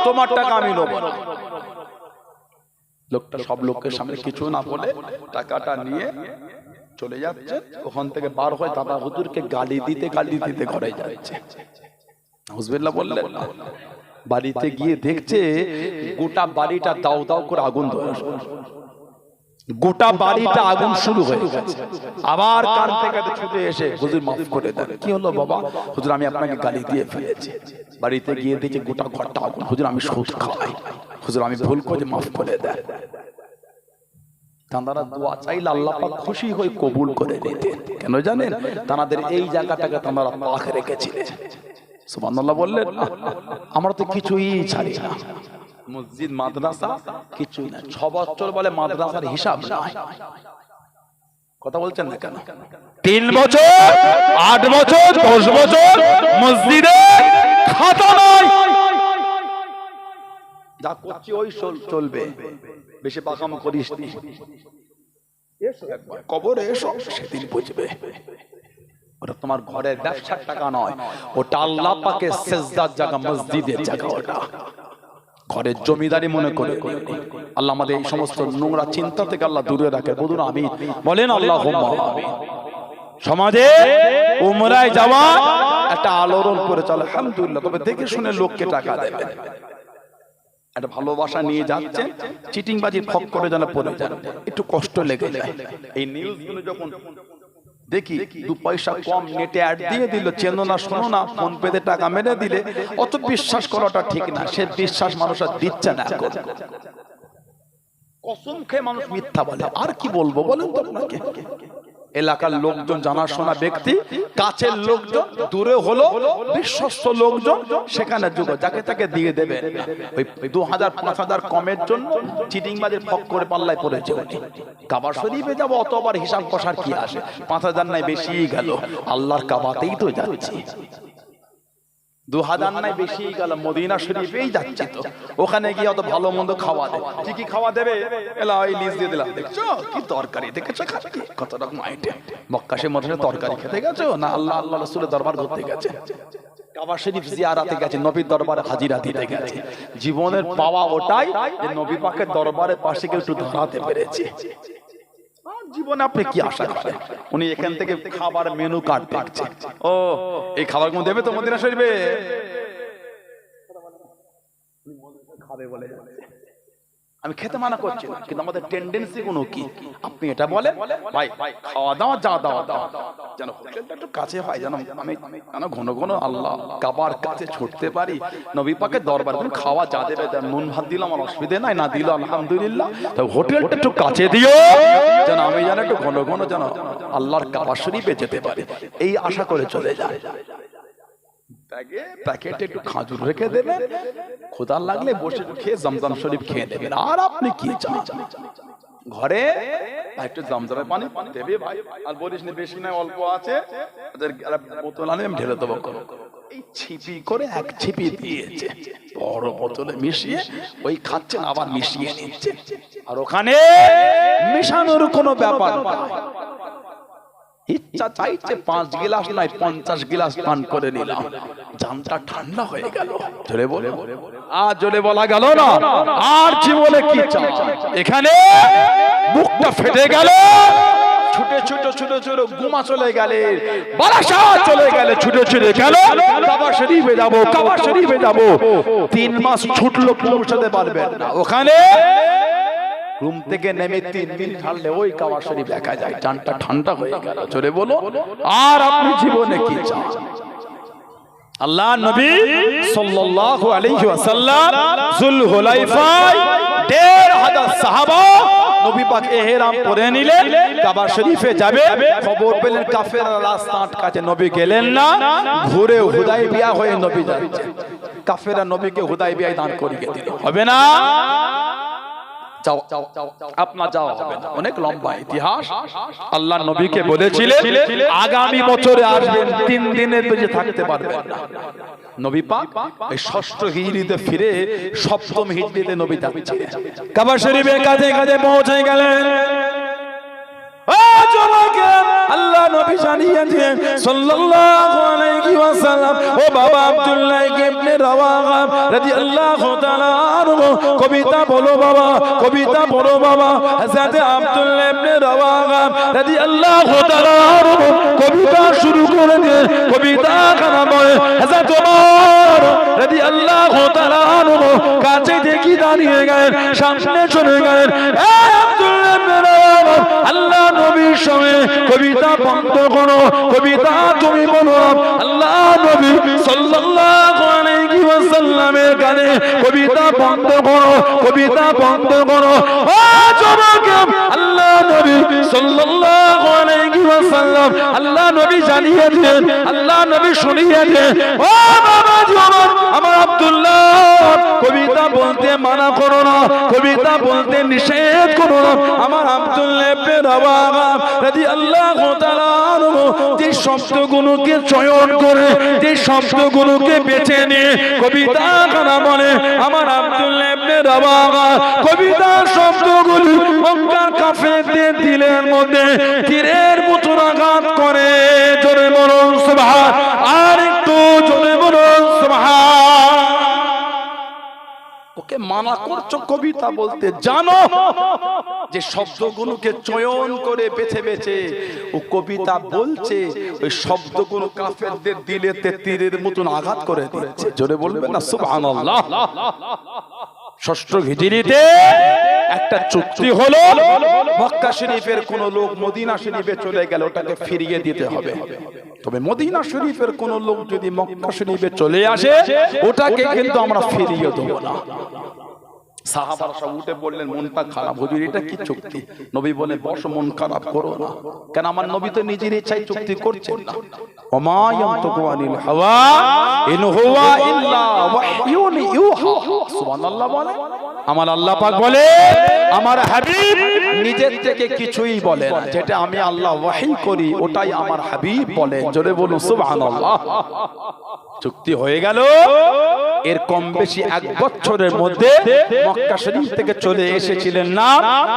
তোমার টাকা আমি নেব না। লোকটা সব লোকের সামনে কিছু না বলে টাকাটা নিয়ে চলে যাচ্ছে। ওখান থেকে বার হয়ে দাদা হুজুরকে গালি দিতে ঘরে যাচ্ছে। হুজবিল্লাহ বললেন না। বাড়িতে গিয়ে দেখছে গোটা বাড়িটা দাও দাও করে আগুন ধরেছে, গোটা বাড়িটা আগুন শুরু হয়ে গেছে। আবার কান থেকে ছুটে এসে হুজুর মাফ করে দেন। কি হলো বাবা? হুজুর আমি আপনাকে গালি দিয়ে ফেলেছি। বাড়িতে গিয়ে দেখে গোটা ঘরটা আগুন। হুজুর আমি সুদ খাই, হুজুর আমি ভুল করে, মাফ করে দেন। তাঁরা দোয়া চাইলে আল্লাহ পাক খুশি হয়ে কবুল করে নিতেন। কেন জানেন? তাদের এই জায়গাটাকে তাঁরা পাক রেখেছিলেন। সুবহানাল্লাহ বললেন। আমরা তো কিছুই ছাড়ি না, মসজিদ মাদ্রাসা কিছুই না। 6 বছর বলে মাদ্রাসার হিসাব নাই। কথা বলছেন না কেন? 3 বছর, 8 বছর, 10 বছর মসজিদে খাতা নাই। যা করছি ওই চলবে, বেশি পাকাম করিস নি। এসো একবার কবরে এসো, সেদিন বুঝবে। ওটা তোমার ঘরের ব্যবসার টাকা নয়, ওটা আল্লাহ পাকের সেজদার জায়গা, মসজিদের জায়গা। ওটা ঘরের জমিদারি মনে করে। আল্লাহ আমাদের এই সমস্ত নোংরা চিন্তা থেকে আল্লাহ দূরে রাখে। বলুন আমিন বলেন। আল্লাহুম্মা আমিন। সমাজে উমরায় যাওয়া একটা আলোড়ন করে চলে, আলহামদুলিল্লাহ। তবে দেখে শুনে লোককে টাকা দেবে, একটা ভালোবাসা নিয়ে যাচ্ছে, চিটিংবাজির ফক করে যেন পড়ে যান, একটু কষ্ট লেগে যায়। এই নিউজগুলো যখন দেখি 2 পয়সা কম নেটে অ্যাড দিয়ে দিল, চেনো না শোনো না, ফোন পেতে টাকা মেরে দিলে, অত বিশ্বাস করাটা ঠিক না। সে বিশ্বাস মানুষ আর দিচ্ছে না। কসম খেয়ে মানুষ মিথ্যা বলে। আর কি বলবো বলেন তো আপনাকে? এলাকার লোকজন, জানাশোনা ব্যক্তি, কাছের লোকজন, দূরে হলো বিশ্বস্ত লোকজন, সেখানে যুগ যাকে তাকে দিয়ে দেবে। ওই 2000 5000 কমের জন্য চিটিংবাজের ফক করে পাল্লায় পড়েছে। কাবা শরীফে যাবো, অত আবার হিসাব কষার কি আসে? 5000 নাই বেশি গেল, আল্লাহর কাবাতেই তো যাচ্ছি। 2000 নাই বেশি গেল, মদিনা শরীফেই যাচ্ছে। তো ওখানে গিয়ে অত ভালো মন্দ খাওয়া দেয়। কি খাওয়া দেবে? এলা ওই লিস্ট দিয়ে দিলাম, দেখছো কি তরকারি, দেখেছো কত রকম আইটেম। মক্কা শরীফ মধ্যে তরকারি খেতে গেছো না আল্লাহ রাসূলের দরবার করতে গেছে, কাবা শরীফ জিয়ারাতে গেছে, নবীর দরবারে হাজিরা দিতে গেছে। জীবনের পাওয়া ওটাই যে নবী পাকের দরবারের পাশে কেউ একটু দাঁড়াতে পেরেছে। জীবনে আপনি কি আশা করেন? উনি এখান থেকে খাবার মেনু কার্ড দেখছে, ও এই খাবার কোন দেবে তো মদিনা শরীফে খাবে বলে। আমি খেতে মানা করছি না, কিন্তু আমাদের টেন্ডেন্সি গুলো কি? আপনি এটা বলেন ভাই খাওয়া দাওয়া যা দাওয়া দাও যেন হোটেলটা একটু কাছে হয়, যেন আমি ঘন ঘন আল্লাহ কাবার কাছে ছুটতে পারি, নবী পাকের দরবার খাওয়া যা দেবে নুন ভাত দিল আমার অসুবিধে নাই, না দিল আলহামদুলিল্লাহ, তো হোটেলটা একটু কাছে দিও যেন আমি যেন একটু ঘন ঘন যেন আল্লাহর কাবা শরীফে যেতে পারি, এই আশা করে চলে যায়। প্যাকেটে একটু খাজুর রেখে দেবেন, খোদা লাগলে বসে খেয়ে জমজম শরীফ খেয়ে দেবেন। আর আপনি কি চান? ঘরে একটু জমজমের পানি দেবে ভাই, আর বলিস না বেশি না অল্প আছে, বোতল আনে আমি ঢেলে দেবো। এই ছিপি করে এক ছিপি দিয়েছে, বড় বোতলে মিশিয়ে ওই খাচ্ছেন, আবার মিশিয়ে নিচ্ছে। আর ওখানে মিশানোর কোনো ব্যাপার না। ইচ্ছা চাইছে 5 গ্লাস নয় 50 গ্লাস পান করে নিলাম, জানটা ঠান্ডা হয়ে গেল। জোরে বলে, আর জোরে বলা গেল না। আর জীবনে কি চাই? এখানে বুকটা ফেটে গেল, ছুটে ছুটে ছুটে ছুটে গুমা চলে গেলে, বারাসাত চলে গেলে, ছুটে ছুটে গেল কাবা শরীফে যাব, কাবা শরীফে যাব। 3 মাস ছুটলো, পৌঁছাতে পারবেন না ওখানে। রুম থেকে নেমে 3 দিন হাঁটলে ওই কাবা শরীফ দেখা যায়, জানটা ঠান্ডা হয়ে গেল। জোরে বলো, আর আপনি জীবনে কি চান? আল্লাহ নবী সাল্লাল্লাহু আলাইহি ওয়াসাল্লাম যুলহুলাইফায় 1500 সাহাবা নবী পাক ইহরাম পরে নিলেন, কাবা শরীফে যাবে। খবর পেলেন কাফেররা রাস্তা আটকাছে, নবী গেলেন না, ঘুরে হুদাইবিয়া হয়ে নবী যাচ্ছে। কাফেররা নবীকে হুদাইবিয়ায় দান করিয়ে দিল। হবে না? আপনার যাওয়া হবে না, অনেক লম্বা ইতিহাস। আল্লাহ নবীকে বলেছিলেন আগামী বছরে আসবেন, 3 দিনের বেশি থাকতে পারবেন না। নবী পাক এই 6ষ্ঠ হিজরিতে ফিরে 7ম হিজরিতে নবী যাচ্ছেন। কাবা শরীফের কাছে কাছে পৌঁছে গেলেন। আল্লাহ নবী জানিয়েছেন সাল্লাল্লাহু আলাইহি ওয়াসাল্লাম, ও বাবা আব্দুল্লাহ ইবনে রাওয়াহা রাদিয়াল্লাহু তাআলা আনহু, কবিতা বলো বাবা, কবিতা পড়ো বাবা। হযরত আব্দুল্লাহ ইবনে রাওয়াহা রাদিয়াল্লাহু তাআলা আনহু কবিতা শুরু করে দিয়ে কবিতা গানা বলে। হযরত ওমর রাদিয়াল্লাহু তাআলা আনহু কাছে দেখি দাঁড়িয়ে গেলেন, সামনে চলে গেলেন। আব্দুল্লাহ ইবনে রাওয়াহা, আল্লাহ নবীর সঙ্গে কবিতা বন্ধ করো, কবিতা তুমি বলো। আল্লাহ নবী সাল্লাল্লাহু আলাইহি ওয়াসাল্লামের গানে কবিতা বন্ধ করো, কবিতা বন্ধ করো। ও যুবক, আল্লাহ নবী সাল্লাল্লাহু আলাইহি ওয়াসাল্লাম, আল্লাহ নবী জানিয়ে দেন, আল্লাহ নবী শুনিয়ে দেন। ও বাবা যুবক, আমার আব্দুল্লাহ, কবিতা বলতে মানা করো না, কবিতা বলতে নিষেধ করো না। আমার আব্দুল্লাহ ইবনে রাওয়াহা রাদিয়াল্লাহু তাআলা আনহু যে শব্দগুলোকে চয়ন করে, যে শব্দগুলোকে বেছে নিয়ে কবিতা গানা বলে, আমার আব্দুল্লাহ ইবনে রাওয়াহা কবিতার শব্দগুলো মক্কার কাফেরদের দিলের মধ্যে তীরের মতো আঘাত করে। জোরে বলুন সুবহান, আর একটু জোরে বলুন সুবহান। ওকে মানা করছো কবিতা বলতে, জানো যে শব্দগুলোকে চয়ন করে বেছে বেছে ও কবিতা বলছে, ওই শব্দগুলো কাফেরদের দিলেতে তীরের মতন আঘাত করে দিচ্ছে। জোরে বলবেন না সুবহানাল্লাহ। 6ষ্ঠ হিজরিতে একটা চুক্তি হলো, মক্কা শরীফের কোন লোক মদিনা শরীফে চলে গেল ওটাকে ফিরিয়ে দিতে হবে। তবে মদিনা শরীফের কোন লোক যদি মক্কা শরীফে চলে আসে ওটাকে কিন্তু আমরা ফিরিয়ে দেব না। সাহাবারা সব উঠে বললেন মনটা খারাপ, হুজুর এটা কি চুক্তি? নবী বলে বস, মন খারাপ করো না, কেন আমার নবী তো নিজের ইচ্ছায় চুক্তি করছেন না। ওমা ইয়ানতুকু আনিল হাওয়া ইন হুয়া ইল্লা ওয়াহয়ুন ইউহা। সুবহানাল্লাহ বলে, আমার আল্লাহ পাক বলে আমার হাবিব নিজের থেকে কিছুই বলে না, যেটা আমি আল্লাহ ওয়াহী করি ওটাই আমার হাবিব বলে। জোরে বলুন সুবহানাল্লাহ। চুক্তি হয়ে গেল। এর কম বেশি 1 বছরের মধ্যে মক্কা শরীফ থেকে চলে এসেছিলেন না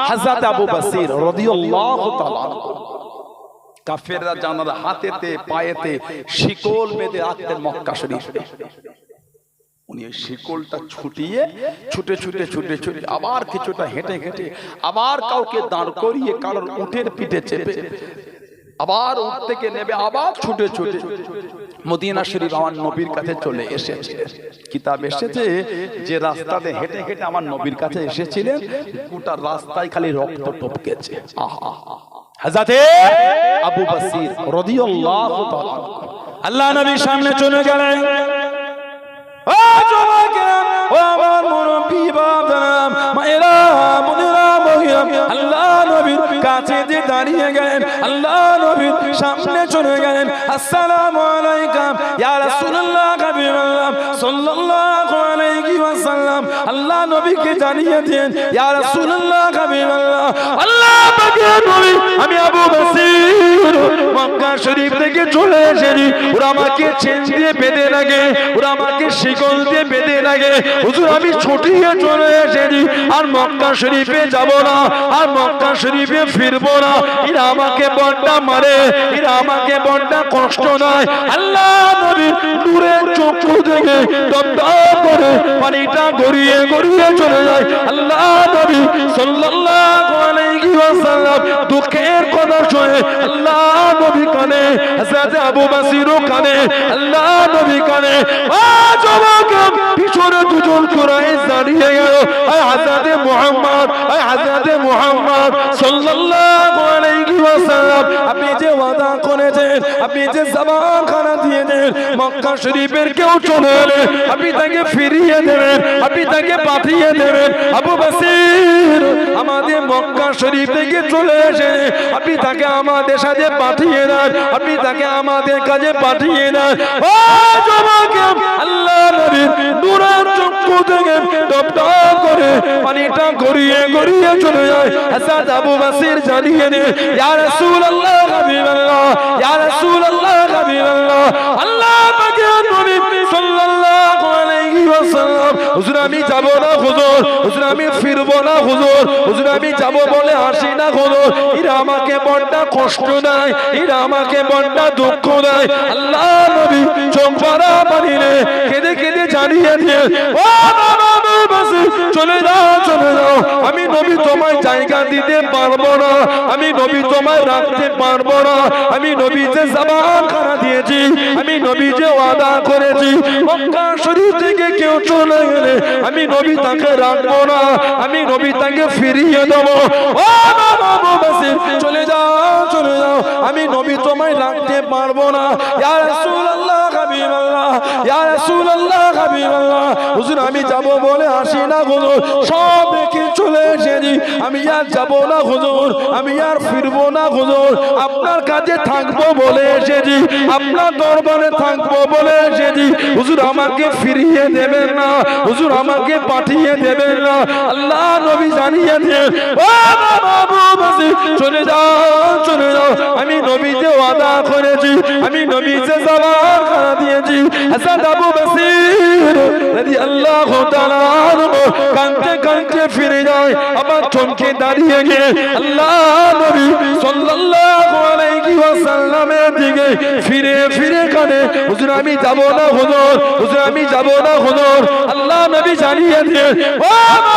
হযরত আবু বসর রাদিয়াল্লাহু তাআলা। কাফেররা জানার হাতেতে পায়েতে শিকল বেঁধে রাখতেন মক্কা শরীফে। উনি শিকলটা ছুটিয়ে ছুটে ছুটে ছুটে ছুটে আবার কিছুটা হেঁটে হেঁটে আবার কাউকে দাঁড় করিয়ে কারোর উটের পিঠে চেপে আবার উট থেকে নেবে আবার ছুটে ছুটে মদিনা শরীফ আমার নবীর কাছে চলে এসেছে। কিতাব এসেছে যে রাস্তাতে হেঁটে হেঁটে আমার নবীর কাছে এসেছিলেন, গোটা রাস্তায় খালি রক্ত টপকেছে। আহা, হযরতে আবু বসর রাদিয়াল্লাহু তাআলা আল্লাহ নবীর সামনে চলে গেলেন। ও যুবকেরা, ও আমার মুরব্বি বাবারা, মায়েরা, বোনেরা, মহিলা, আল্লাহ নবীর কাছে যে দাঁড়িয়ে গেলেন, আল্লাহ নবীর সামনে চলে গেলেন। আসসালামু আলাইকুম ইয়া রাসূলুল্লাহ হাবিবাল্লাহ সাল্লাল্লাহু আলাইহি ওয়াসাল্লাম। আল্লাহ নবীকে জানিয়ে দেন ইয়া রাসূলুল্লাহ হাবিবাল্লাহ আল্লাহ পাকের নবী আমি আবু বসির মক্কা শরীফ থেকে চলে এসেছি ওরা আমাকে চেন দিয়ে বেঁধে রাখে ওরা আমাকে শিকল দিয়ে বেঁধে রাখে হুজুর আমি ছুটিয়ে চলে এসেছি আর মক্কা শরীফে যাব না আর মক্কা শরীফে ফিরবো না এরা আমাকে বড্ডা মারে এরা আমাকে বড্ডা কষ্ট দেয় আল্লাহ নবীর নূরের চক্ষু থেকে দপদপ করে পানিটা গড়িয়ে গড়িয়ে চলে যায় আল্লাহ নবী সাল্লাল্লাহু আলাইহি ওয়াসাল্লাম দুঃখের কথা শুনে আল্লাহ নবী কানে হযরত আবু বসিরও কানে আল্লাহ নবী কানে যুবক পিছনে দুজন কুরাইশ দাঁড়িয়ে গেল হযরত মুহাম্মদ সাল্লাল্লাহু আলাইহি ওয়াসাল্লাম আপনি যে ওয়াদা করেছেন আপনি যে জবান খানা দিয়েছেন মক্কা শরীফের কেউ চলে এলে আপনি তাকে ফিরিয়ে দেবেন আপনি তাকে পাঠিয়ে দেবেন আবু বসির আমাদের মক্কা শরীফ থেকে চলে এসে আপনি তাকে আমাদের সাথে পাঠিয়ে দেন আপনি তাকে আমাদের কাছে পাঠিয়ে দেন ও যুবক আল্লাহ নবীর নূরের চক্ষু থেকে টপটপ করে পানিটা গড়িয়ে গড়িয়ে চলে যায় হযরত আবু বসির জানিয়ে দেন ইয়া রাসূলুল্লাহ হাবিবাল্লাহ ইয়া রাসূলুল্লাহ হাবিবাল্লাহ আল্লাহ পাকের নবী সাল্লাল্লাহু আলাইহি ওয়াসাল্লাম হুজুর আমি যাব না হুজুর আমি ফিরবো না হুজুর আমি যাব বলে আসি না হুজুর এরা আমাকে বড্ড কষ্ট দেয় এরা আমাকে বড্ড দুঃখ দেয় আল্লাহ নবী চোখভরা পানি রে কেঁদে কেঁদে জানিয়ে দিয়ে ও আবু বসির চলে যাও আমি নবী তোমায় জায়গা দিতে পারবো না আমি নবী তোমায় রাখতে পারবো না আমি নবী যে জবান খানা দিয়েছি আমি নবী যে ওয়াদা করেছি মক্কা শরীফ থেকে কেউ চলে গেলে আমি নবী তাকে রাখবো না আমি নবী তাকে ফিরিয়ে দেবো ও আবু বসির চলে যাও আমি নবী তোমায় রাখতে পারবো না ইয়া রাসূলুল্লাহ হাবিবাল্লাহ ইয়া রাসূলুল্লাহ হাবিবাল্লাহ হুজুর আমি যাব বলে আসি না হুজুর সব রেখে চলে এসেছি আমি আর যাব না হুজুর আমি আর ফিরবো না হুজুর আপনার কাছে থাকবো বলে এসেছি আপনার দরবারে থাকবো বলে এসেছি হুজুর আমাকে ফিরিয়ে দেবেন না হুজুর আমাকে পাঠিয়ে দেবেন না আল্লাহ নবী জানিয়ে দেন ও আবু বসির চলে যাও আমি নবী যে ওয়াদা করেছি আমি নবী যে জবান খানা দিয়েছি হযরত আবু বসির রাদিয়াল্লাহু তাআলা কাঁদতে কাঁদতে ফিরে যায় আবার থমকে দাঁড়িয়ে গিয়ে আল্লাহ নবী সাল্লাল্লাহু আলাইহি ওয়াসাল্লামের দিকে ফিরে কাঁদে হুজুর আমি যাব না হুজুর আমি যাব না হুজুর আল্লাহ নবী জানিয়ে দিয়ে ও আবু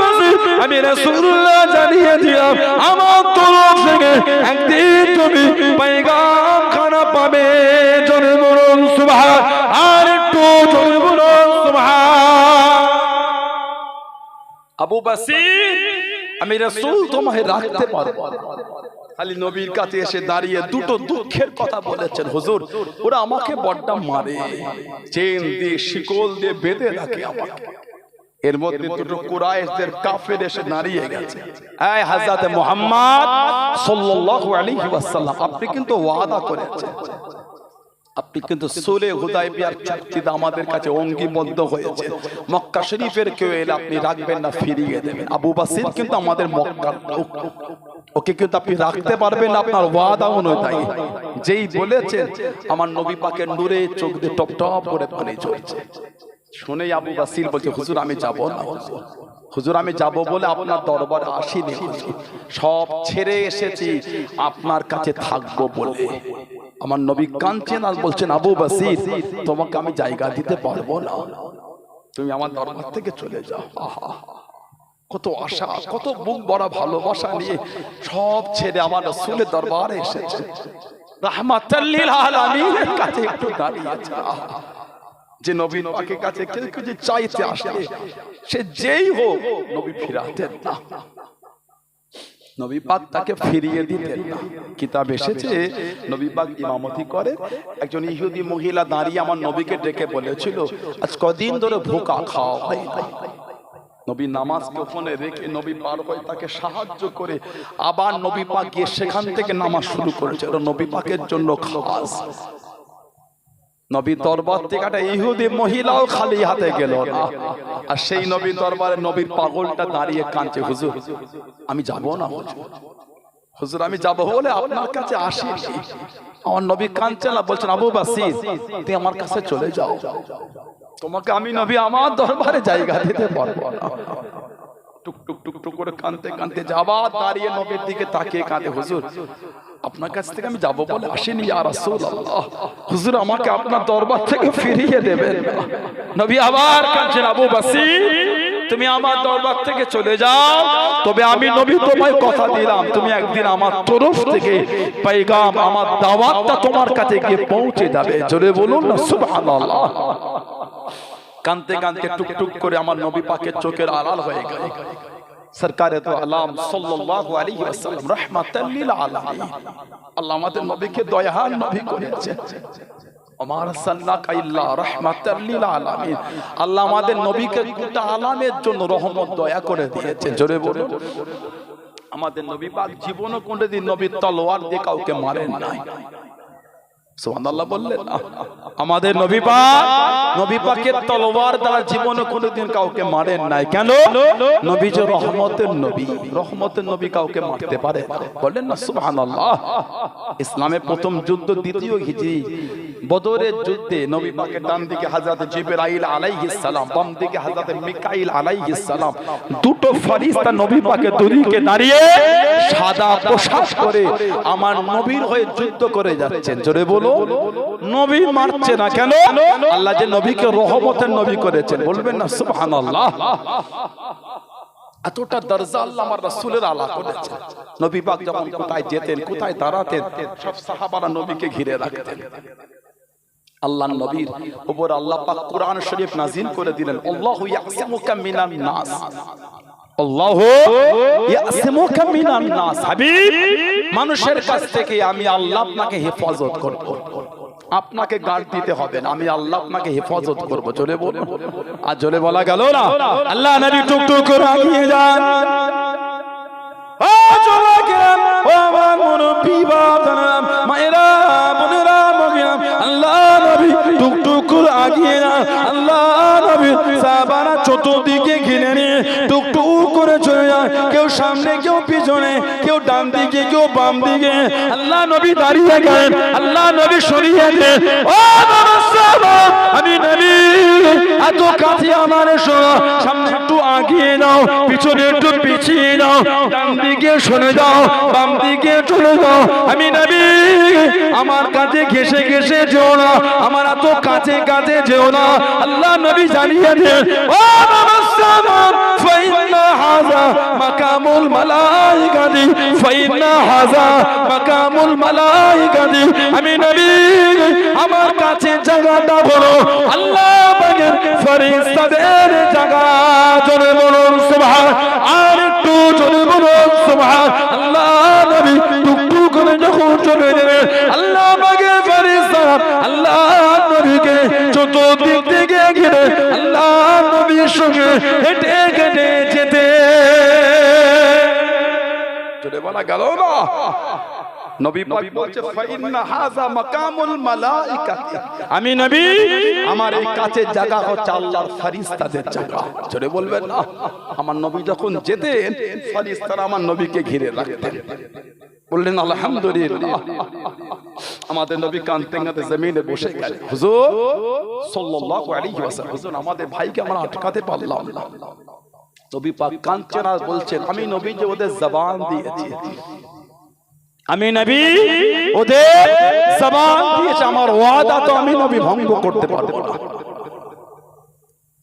বসির আমি রাসূলুল্লাহ জানিয়ে দিলাম আমার তরফ থেকে একদিন তুমি পয়গাম খানা পাবে জোরে বলুন সুবহান আর একটু জোরে বলুন সুবহান আবু বসির আমি রাসূল তোমায় রাখতে পারবো খালি নবীর কাছে এসে দাঁড়িয়ে দুটো দুঃখের কথা বলেছেন হুজুর ওরা আমাকে বড্ড মারে চেন দিয়ে শিকল দিয়ে বেঁধে রাখে আমাকে এর মধ্যে দুটো কুরাইশদের কাফের এসে দাঁড়িয়ে গেছে এই হযরত মুহাম্মদ সাল্লাল্লাহু আলাইহি ওয়াসাল্লাম আপনি কিন্তু ওয়াদা করেছেন আপনি কিন্তু সুলহ হুদায়বিয়ার চুক্তিতে আমাদের কাছে অঙ্গীবদ্ধ হয়েছে মক্কা শরীফের কেউ এলে আপনি রাখবেন না ফিরিয়ে দেবেন আবু বসির কিন্তু আমাদের মক্কার লোক ওকে কিন্তু আপনি রাখতে পারবেন আপনার ওয়াদা অনুযায়ী যেই বলেছেন আমার নবী পাকের নূরে চোখ দিয়ে টপ টপ করে পানি ঝরছে শুনে আবু বসির বলছে হুজুর আমি যাব না হুজুর আমি যাব বলে আপনার দরবারে আসিনি হুজুর সব ছেড়ে এসেছি আপনার কাছে থাকবো বলে আমার নবী কাঁদছেন আর বলছেন আবু বসির তোমাকে আমি জায়গা দিতে পারবো না তুমি আমার দরবার থেকে চলে যাও আহা কত আশা কত বুক ভরা ভালোবাসা নিয়ে সব ছেড়ে আমার রাসূলের দরবারে এসেছে রাহমাতাল লিল আলামিনের কাছে একটু দাঁড়িয়ে আছে যে নবী পাকের কাছে কেউ কিছু চাইতে আসে সে যেই হোক নবী ফিরাতেন না নবী পাক তাকে ফিরিয়ে দিতেন না কিতাব এসেছে নবী পাক ইমামতি করে একজন ইহুদি মহিলা দাঁড়িয়ে আমার নবীকে ডেকে বলেছিল আজ কদিন ধরে ভুকা খাওয়া হয় না নবী নামাজকে ওখানে রেখে নবী পার হয়ে তাকে সাহায্য করে আবার নবী পাক গিয়ে সেখান থেকে নামাজ শুরু করেছে ওটা নবী পাকের জন্য খাস নবী দরবার থেকে একটা ইহুদি মহিলাও খালি হাতে গেল না, আর সেই নবী দরবারে নবীর পাগলটা দাঁড়িয়ে কাঁদছে, হুজুর আমি যাব না, হুজুর আমি যাব বলে আপনার কাছে আসি। আমার নবী কাঁদছে না, বলছেন আবু বাসির তুমি আমার কাছে চলে যাও, তোমাকে আমি নবী আমার দরবারে জায়গা দিতে পারবো না। টুক টুক টুক টুক করে কাঁদতে কাঁদতে যাবা, দাঁড়িয়ে নবীর দিকে তাকিয়ে কাঁদে, হুজুর আপনার কাছ থেকে আমি যাবো বলে আসিনি ইয়া রাসূলুল্লাহ, হুজুর আমাকে আপনার দরবার থেকে ফিরিয়ে দেবেন। নবী আবার কাঁদছেন, আবু বাসির তুমি আমার দরবার থেকে চলে যাও, তবে আমি নবী তোমায় কথা দিলাম তুমি একদিন আমার তরফ থেকে পেগাম আমার দাওয়াতটা তোমার কাছে গিয়ে পৌঁছে যাবে। জোরে বলুন না সুবহানাল্লাহ। কাঁদতে কাঁদতে টুক টুক করে আমার নবী পাকের চোখের আড়াল হয়ে গেল। সরকারে তো আলাম সাল্লাল্লাহু আলাইহি ওয়াসাল্লাম রাহমাতাল লিল আলামিন, আল্লাহ আমাদের নবীকে দয়াবান নবী করেছেন। ওমা রাসালনাকা ইল্লা রাহমাতাল লিল আলামিন, আল্লাহ আমাদের নবীকে গোটা আলামের জন্য রহমত দয়া করে দিয়েছেন। জোরে বলুন। আমাদের নবী পাক জীবনও কোনদিন নবীর তলোয়ার দিয়ে কাউকে মারেন নাই। সুবহানাল্লাহ বললেন। আমাদের নবী পাকের তলোয়ার দ্বারা জীবনে কোনোদিন কাউকে মারেন নাই। কেন? নবী যে রহমতের নবী, রহমতের নবী কাউকে মারতে পারে? বলেন না সুবহানাল্লাহ। ইসলামের প্রথম যুদ্ধ দ্বিতীয় হিজরি বদরের যুদ্ধে নবী পাকের ডান দিকে হযরত জিবরাইল আলাইহিস সালাম, বাম দিকে হযরত মিকাইল আলাইহিস সালাম, দুটো ফেরেশতা নবী পাকের দুদিকে দাঁড়িয়ে সাদা পোশাক পরে আমার নবীর হয়ে যুদ্ধ করে যাচ্ছেন। জোরে বলো। নবী মারছে না কেন? আল্লাহ যে নবীকে রহমতের নবী করেছেন। বলবেন না সুবহানাল্লাহ। এতটা দরজা আল্লাহ আমার রাসূলের আলা করেছেন। নবী পাক যখন কোথায় যেতেন, কোথায় দাঁড়াতেন, সব সাহাবারা নবীকে ঘিরে রাখতেন। আল্লাহর নবীর উপর আল্লাহ পাক কোরআন শরীফ নাযিল করে দিলেন, আল্লাহু ইয়াসিমুকা মিনান নাস, আল্লাহু ইয়াসিমুকা মিনান নাস। হাবিব, মানুষের কাছ থেকে আমি আল্লাহ আপনাকে হেফাজত করব, আপনাকে গার্ড দিতে হবে না, আমি আল্লাহ আপনাকে হেফাজত করব। জোরে বলুন। আর জোরে বলা গেল না? আল্লাহ নবী টুক টুক করে এগিয়ে যান। ও যুবকেরা, ও আমার মুরব্বি বাবারা, মায়েরা, বোনেরা, আল্লাহ নবী টুক টুক করে এগিয়ে যান। আল্লাহ নবী সাহাবারা চতুর্দিকে ঘিরে নিয়ে টুক টুক করে চলে যায়, কেউ সামনে কেউ পিছনে, কেউ ডান দিকে কেউ বাম দিকে। আল্লাহ নবী দাঁড়িয়ে গেলেন, আল্লাহ নবী সরিয়ে দেন। ও আমার সাহাবা, আমি নবী এত কাছে আমার এসো, সামনে একটু আগিয়ে নাও, পিছনে একটু পিছিয়ে নাও, ডান দিকে সরে যাও, বাম দিকে চলে যাও। আমি নবী, আমার কাছে ঘেসে ঘেসে যেও না, আমার এত কাছে কাছে যেও না। আল্লাহ নবী জানিয়ে দেন, ও আমার সাহাবা, ফাইন্না হাযা মাকামুল মালাইকাতি, ফাইন্না হাযা মাকামুল মালাইকাতি। আমি নবী, আমার কাছে জায়গাটা বলো আল্লাহ পাকের ফেরেশতাদের জায়গা। জোরে বলুন সুবহান। আর একটু জোরে বলুন সুবহান। আল্লাহ নবী টুক টুক করে যখন চলে যাবেন, আল্লাহ পাকের ফেরেশতারা আল্লাহ নবীকে চতুর্দিক থেকে ঘিরে আল্লাহ নবীর সঙ্গে হেঁটে হেঁটে যেতে। জোরে বলা গেল না? নবী পাক বলছে, ফাইন্না হাযা মাকামুল মালাইকাতি, আমি নবী, আমার এই কাছে জায়গা হচ্ছে আল্লাহর ফেরেশতাদের জায়গা। জোরে বলবেন না? আমার নবী যখন যেতেন, ফেরেশতারা আমার নবীকে ঘিরে রাখতেন। বললেন আলহামদুলিল্লাহ। আমাদের নবী কাঁদতে কাঁদতে জমিনে বসে গেলেন। হুজুর সাল্লাল্লাহু আলাইহি ওয়াসাল্লাম, হুজুর আমাদের ভাইকে আমরা আটকাতে পারলাম না। নবী পাক কাঁদছেন আর বলছেন, আমি নবী যে ওদের জবান দিয়েছি, আমি নবী ওদের জবান দিয়েছি, আমার ওয়াদা তো আমি নবী ভঙ্গ করতে পারবো না।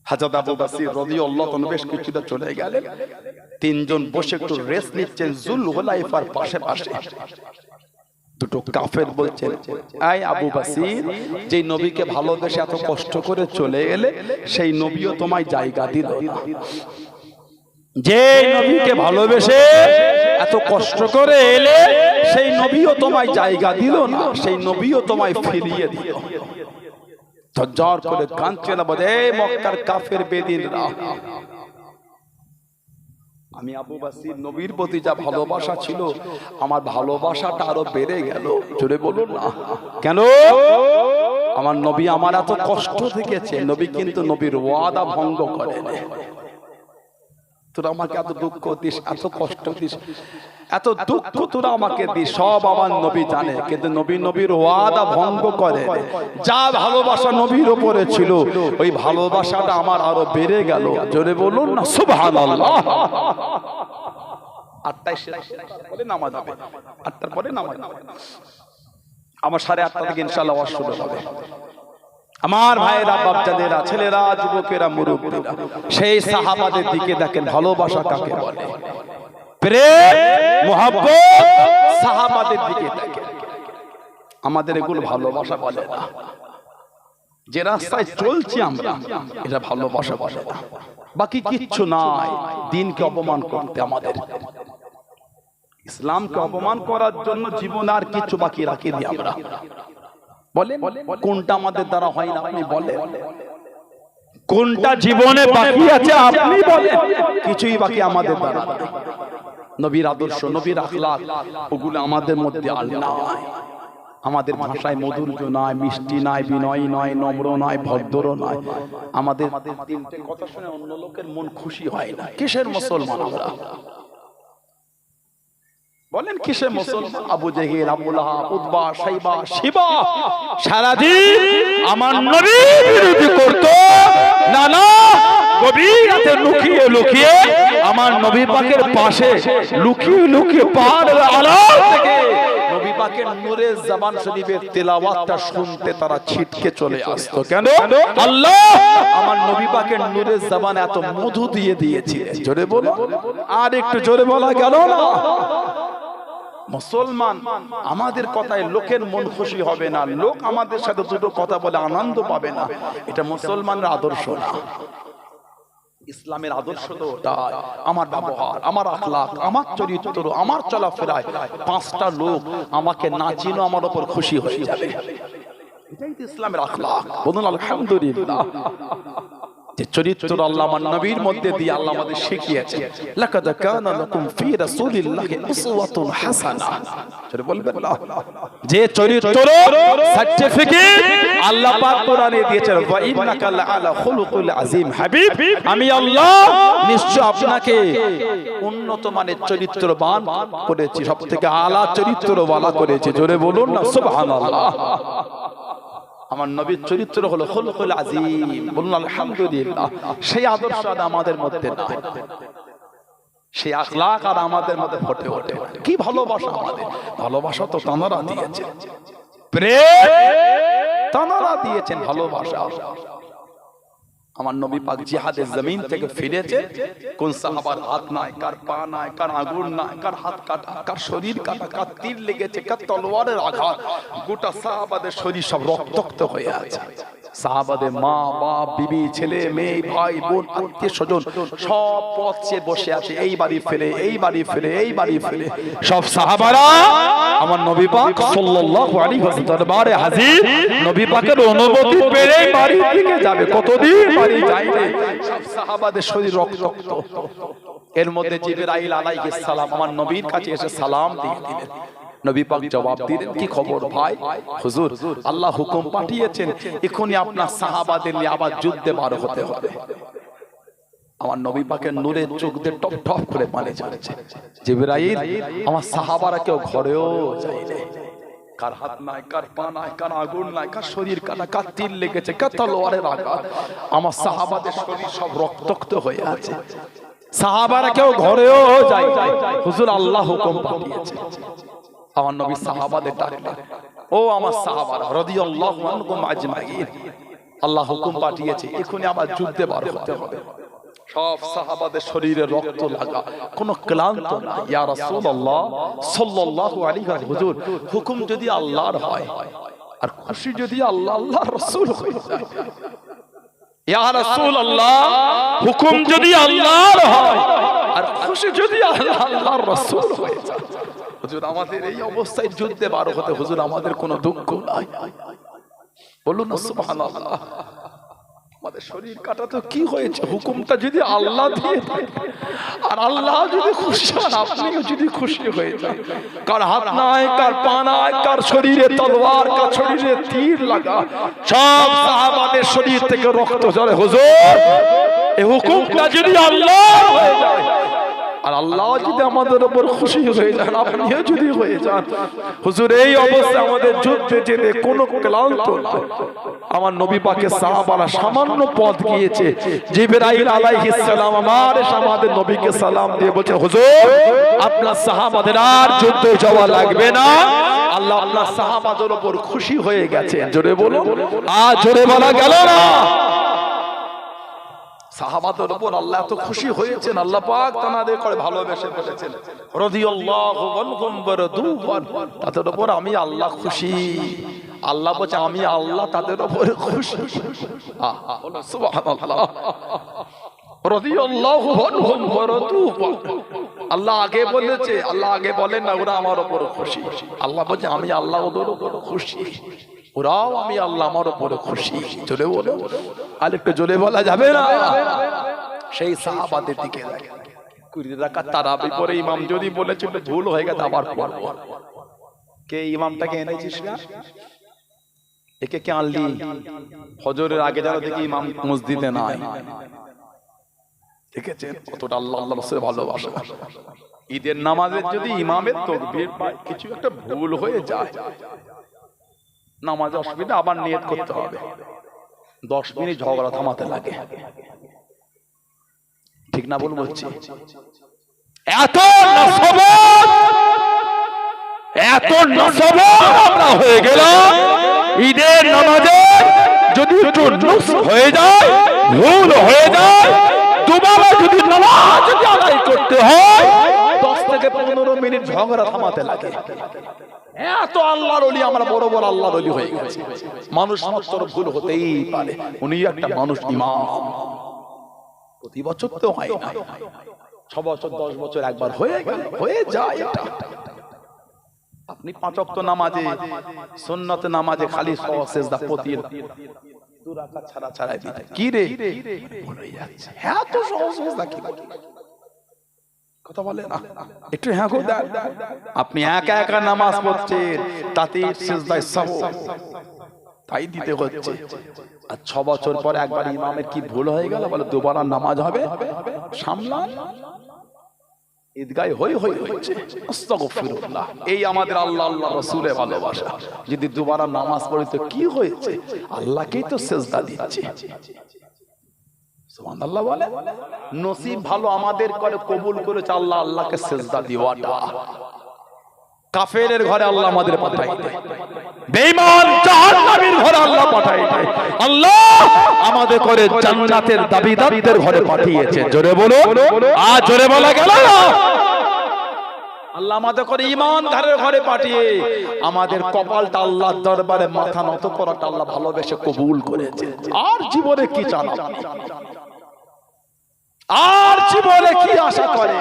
হযরত আবু বকর রাদিয়াল্লাহু আনহু বেশ কিছুটা চলে গেলেন। তিনজন বসে একটু রেস্ট নিচ্ছেন যুলহুলাইফার পাশে পাশে। দুটো কাফের বলছেন, আয় আবু বকর, যে নবীকে ভালোবেসে এত কষ্ট করে চলে এলে, সেই নবীও তোমায় জায়গা দিল না। যে নবীকে ভালোবেসে এত কষ্ট করে এলে, সেই নবীও তোমায় জায়গা দিল না, সেই নবীও তোমায় ফিরিয়ে দিল। ঝরঝর করে কাঁদছে না, বলে মক্কার কাফের বেদিনরা, আমি আবু বকর নবীর প্রতি যা ভালোবাসা ছিল, আমার ভালোবাসাটা আরো বেড়ে গেল। জোরে বলুন না। কেন? আমার নবী আমার এত কষ্ট দেখেছে, নবী কিন্তু নবীর ওয়াদা ভঙ্গ করে না। তোরা আমাকে এত দুঃখ দিস, এত কষ্ট দিস, এত দুঃখ তোরা আমাকে দিস, সব আমার নবী জানে, কিন্তু নবীর ওয়াদা ভঙ্গ করে। যা ভালোবাসা নবীর উপরে ছিল, ওই ভালোবাসাটা আমার আরো বেড়ে গেল। জোরে বলুন না সুবহানাল্লাহ। 8টায় পরে নামাজ হবে, 8টার পরে নামাজ হবে। আমার 8:30 থেকে ইনশাআল্লাহ ওয়াজ শুরু হবে। আমার ভাইয়েরা, বাচ্চাদেরা, ছেলেরা, যুবকেরা, মুরব্বীরা, সেই সাহাবাদের দিকে দেখেন, ভালোবাসা কাকে বলে, প্রেম মুহাব্বত, সাহাবাদের দিকে দেখেন। আমাদের এগুলো ভালোবাসা বলে না। যে রাস্তায় চলছি আমরা, এটা ভালোবাসা বলে না। বাকি কিচ্ছু নাই। দিনকে অপমান করতে, আমাদের ইসলামকে অপমান করার জন্য জীবন আর কিছু বাকি রাখি দিই আমরা। বলেন কোনটা আমাদের দ্বারা হয় না, আপনি বলেন। কোনটা জীবনে বাকি আছে আপনি বলেন। কিছুই বাকি আমাদের দ্বারা নাই। নবীর আদর্শ, নবীর আখলাক, ওগুলো আমাদের মধ্যে আর নাই। আমাদের ভাষায় মধুর্য নাই, মিষ্টি নাই, বিনয় নয়, নম্র নয়, ভদ্র নয়। আমাদের তিনটে কথা শুনে অন্য লোকের মন খুশি হয় না। কিসের মুসলমান আমরা? বলেন কিসের মুসলমান? আবু জেহেল, আবু লাহাব, উতবা, শাইবা, শিবা সারাদিন আমার নবীর বিরোধী করতো। না না, গভীর রাতে লুকিয়ে লুকিয়ে আমার নবী পাকের পাশে লুকিয়ে লুকিয়ে পাহাড়ের আড়াল থেকে নবী পাকের নূরে জবান শরীফের তেলাওয়াতটা শুনতে তারা ছিটকে চলে আসতো। কেন? আল্লাহ আমার নবী পাকের নূরে জবান এত মধু দিয়ে দিয়েছে। জোরে বলো, আর একটু জোরে বলা গেল না? মুসলমান আমাদের কথায় লোকের মন খুশি হবে না, লোক আমাদের সাথে দুটো কথা বলে আনন্দ পাবে না। এটা মুসলমানের আদর্শ না। ইসলামের আদর্শ তো ওটাই, আমার ব্যবহার, আমার আখলাক, আমার চরিত্র, আমার চলাফেরায় 5টা লোক আমাকে না চিনো আমার উপর খুশি হয়ে যাবে। এটাই তো ইসলামের আখলাক। বলুন আলহামদুলিল্লাহ। যে চরিত্র আল্লাহ আমার নবীর মধ্যে দিয়ে আল্লাহ আমাদের শিখিয়েছে। লাকাদ কানা লাকুম ফি রাসূলিল্লাহি উসওয়াতুন হাসানাহ। চলে বলবেন না, যে চরিত্র সার্টিফিকেট আল্লাহ পাক কোরআনে দিয়েছেন, ওয়া ইন্নাকা লাআলা খুলুকুল আযীম। হাবিব, আমি আল্লাহ নিশ্চয় আপনাকে উন্নত মানের চরিত্রবান করেছি, সবথেকে আলা চরিত্রওয়ালা করেছি। জোরে বলুন না সুবহানাল্লাহ। আমার নবীর চরিত্র হলো খুলকুল আযীম। বলুন আলহামদুলিল্লাহ। সেই আদর্শ আমাদের মধ্যে নাই, সেই আখলাক আর আমাদের মধ্যে ফুটে ওঠে। কি ভালোবাসা! আমাদের ভালোবাসা তো তাঁরা দিয়েছেন, প্রেম তাঁরা দিয়েছেন, ভালোবাসা। আমার নবী পাক জিহাদের জমিন থেকে ফিরেছে, কোন সাহাবার হাত নাই, কার পা নাই, কার আঙ্গুল নাই, কার হাত কাটা, কার শরীর কাটা, কার তীর লেগেছে, কার তলোয়ারের আঘাত। গোটা সাহাবাদের শরীর সব রক্তাক্ত হয়ে আছে। সাহাবাদের মা, বাপ, বিবি, ছেলে, মেয়ে, ভাই, বোন, আত্মীয় স্বজন সব পথ চেয়ে বসে আছে। এই বাড়ি ফেলে, এই বাড়ি ফেলে, এই বাড়ি ফেলে সব সাহাবারা আমার নবী পাক সাল্লাল্লাহু আলাইহি ওয়াসাল্লাম দরবারে হাজির। নবী পাকের অনুমতি পেলে বাড়ি থেকে যাবে। কতদিন বাড়ি যায়নি, সব সাহাবাদের শরীর রক্তাক্ত। এর মধ্যে জিবরাইল আলাইহিস সালাম আমার নবীর কাছে এসে সালাম দিয়ে দিলেন। নবী পাক জবাব দিলেন, কি খবর ভাই? হুজুর, আল্লাহ হুকুম পাঠিয়েছেন এখনই আপনার সাহাবাদের নিয়ে আবার যুদ্ধে বার হতে হবে। আমার নবী পাকের নূরের চোখ দিয়ে টপ টপ করে পানি ঝরছে। জিবরাইল, আমার সাহাবারা কেউ ঘরেও যায়নি, কার হাত নাই, কার পা নাই, কার আগুন নাই, কার শরীর কাটা, কার তীর লেগেছে, কার তলোয়ারের আঘাত। আমার সাহাবাদের শরীর সব রক্তাক্ত হয়ে আছে। সাহাবারা কেউ ঘরেও যায়। হুজুর, আল্লাহ হুকুম পাঠিয়েছে। আমার নবী সাহাবাদের ডাকলেন, ও আমার সাহাবারা রাদিয়াল্লাহু আনহুম আজমাইন, আল্লাহ হুকুম পাঠিয়েছে এখনই আবার যুদ্ধে বার হতে হবে। সব সাহাবাদের শরীরে রক্ত লাগা, কোনো ক্লান্ত না। ইয়া রাসূলুল্লাহ সাল্লাল্লাহু আলাইহি ওয়াসাল্লাম, হুজুর হুকুম যদি আল্লাহর হয় আর খুশি যদি আল্লাহর রাসূল হয়ে যায়। ইয়া রাসূলুল্লাহ, হুকুম যদি আল্লাহর হয় আর খুশি যদি আল্লাহর রাসূল হয়ে যায়। হুজুর, আমাদের এই অবস্থায় যুদ্ধে বার হতে, হুজুর আমাদের কোনো দুঃখ নাই। বলুন না সুবহানাল্লাহ। আমাদের শরীর কাটা তো কি হয়েছে, হুকুমটা যদি আল্লাহ দিয়ে থাকে আর আল্লাহ যদি খুশি হন, আপনিও যদি খুশি হয়ে যান, কার হাত নাই, কার পা নাই, কার শরীরে তলোয়ার, কার শরীরে তীর লাগা, সব সাহাবাদের শরীর থেকে রক্ত ঝরে। হুজুর, এই হুকুমটা যদি আল্লাহ হয়ে যায় আর আল্লাহ যদি আমাদের উপর খুশি হয়ে যান, আপনিও যদি হয়ে যান, হুজুর এই অবস্থা আমাদের যুদ্ধে যেতে কোনো ক্লান্ত না। আমার নবী পাকের সাহাবারা সামান্য পথ গিয়েছে, জিবরাইল আলাইহিস সালাম আমাদের নবীকে সালাম দিয়ে বলছে, হুজুর আপনার সাহাবাদের আর যুদ্ধে যাওয়া লাগবে না, আল্লাহ আপনার সাহাবাদের উপর খুশি হয়ে গেছে। জোরে বলো, আর জোরে বলা গেল না। সাহাবাদের উপর আল্লাহ এত খুশি হয়েছেন, আল্লাহ পাক তাদের করে ভালোবেসে বলেছেন, রাদিয়াল্লাহু আনহুম ওয়া রাদু আন, তাদের উপর আমি আল্লাহ খুশি। আল্লাহ বলছে আমি আল্লাহ তাদের উপর খুশি। সুবহানাল্লাহ, রাদিয়াল্লাহু আনহুম ওয়া রাদু আন। আল্লাহ আগে বলেছে, আল্লাহ আগে বলেন না ওরা আমার উপর খুশি, আল্লাহ বলছে আমি আল্লাহ ওদের উপর খুশি, ওরাও আমি আল্লাহ আমার উপরে খুশি। জোরে বলো, আর একটু জোরে বলা যাবে না? সেই সাহাবাদের দিকে 20 রাকাত তারাবি পরে ইমাম যদি বলেছিল ভুল হয়ে গেছে আবার পড়ব, কে ইমামটাকে এনেছিস না, একে কে আনলি? ফজরের আগে যারা দেখি ইমাম মসজিদে নাই, দেখেছেন কতটা আল্লাহ আল্লাহ রাসূলের ভালোবাসা। ঈদের নামাজের যদি ইমামের তাকবীর কিছু একটা ভুল হয়ে যায়, নামাজ অসুবিধা, আবার নিয়ত করতে হবে, 10 মিনিট ঝগড়া থামাতে লাগে। ঠিক না বল বলছি? এত নসবত আমরা হয়ে গেলাম, ঈদের নামাজে যদি একটু নুকস হয়ে যায়, ভুল হয়ে যায়, দুবারা যদি নামাজ যদি আদায় করতে হয় 10 থেকে 15 মিনিট ঝগড়া থামাতে লাগে। এত আল্লাহর ওলি, আমরা বড় বড় আল্লাহর ওলি হয়ে গেছে। মানুষ মাত্র ভুল হতেই পারে, উনি একটা মানুষ ইমাম, প্রতি বছর তো হয় না, 6 বছর 10 বছর একবার হয়ে যায়। এটা আপনি 5 ওয়াক্ত নামাজে, সুন্নত নামাজে খালি সিজদা প্রতি 2 রাকাত ছাড়া ছাড়াই দিতে কি রে ভুলে যাচ্ছে। হ্যাঁ তো সহজ সিজদা কি কথা বলে না, একটু হ্যাঁ গো দেন। আপনি একা একা নামাজ পড়ছেন, তাতে সিজদায় সাহু তাই দিতে হচ্ছে। আর 6 বছর পরে একবার ইমামের কি ভুল হয়ে গেল, বলে দুবার নামাজ হবে, সামলান, ঈদগাহে হই হচ্ছে। আস্তাগফিরুল্লাহ। এই আমাদের আল্লাহ আল্লাহ রাসূলের ভালোবাসা। যদি দুবার নামাজ পড়ি তো কি হয়েছে, আল্লাহকেই তো সিজদা দিচ্ছে। সুবহানাল্লাহ বলে, নসিব ভালো আমাদের করে কবুল করেছে আল্লাহ, আল্লাহকে সিজদা দেওয়াটা। কাফেরের ঘরে আল্লাহ আমাদের পাঠায় দেয়, বেঈমান জাহান্নামীর ঘরে আল্লাহ পাঠায় দেয়। আল্লাহ আমাদের করে জান্নাতের দাবিদারদের ঘরে পাঠিয়েছে। জোরে বলো, আর জোরে বলা গেল না? আল্লাহ আমাদের করে ঈমানদারের ঘরে পাঠিয়ে আমাদের কপালটা আল্লাহর দরবারে মাথা নত করাটা আল্লাহ ভালোবেসে কবুল করেছে। আর জীবনে কি চান আপনি? আর জীবনে কি আশা করে?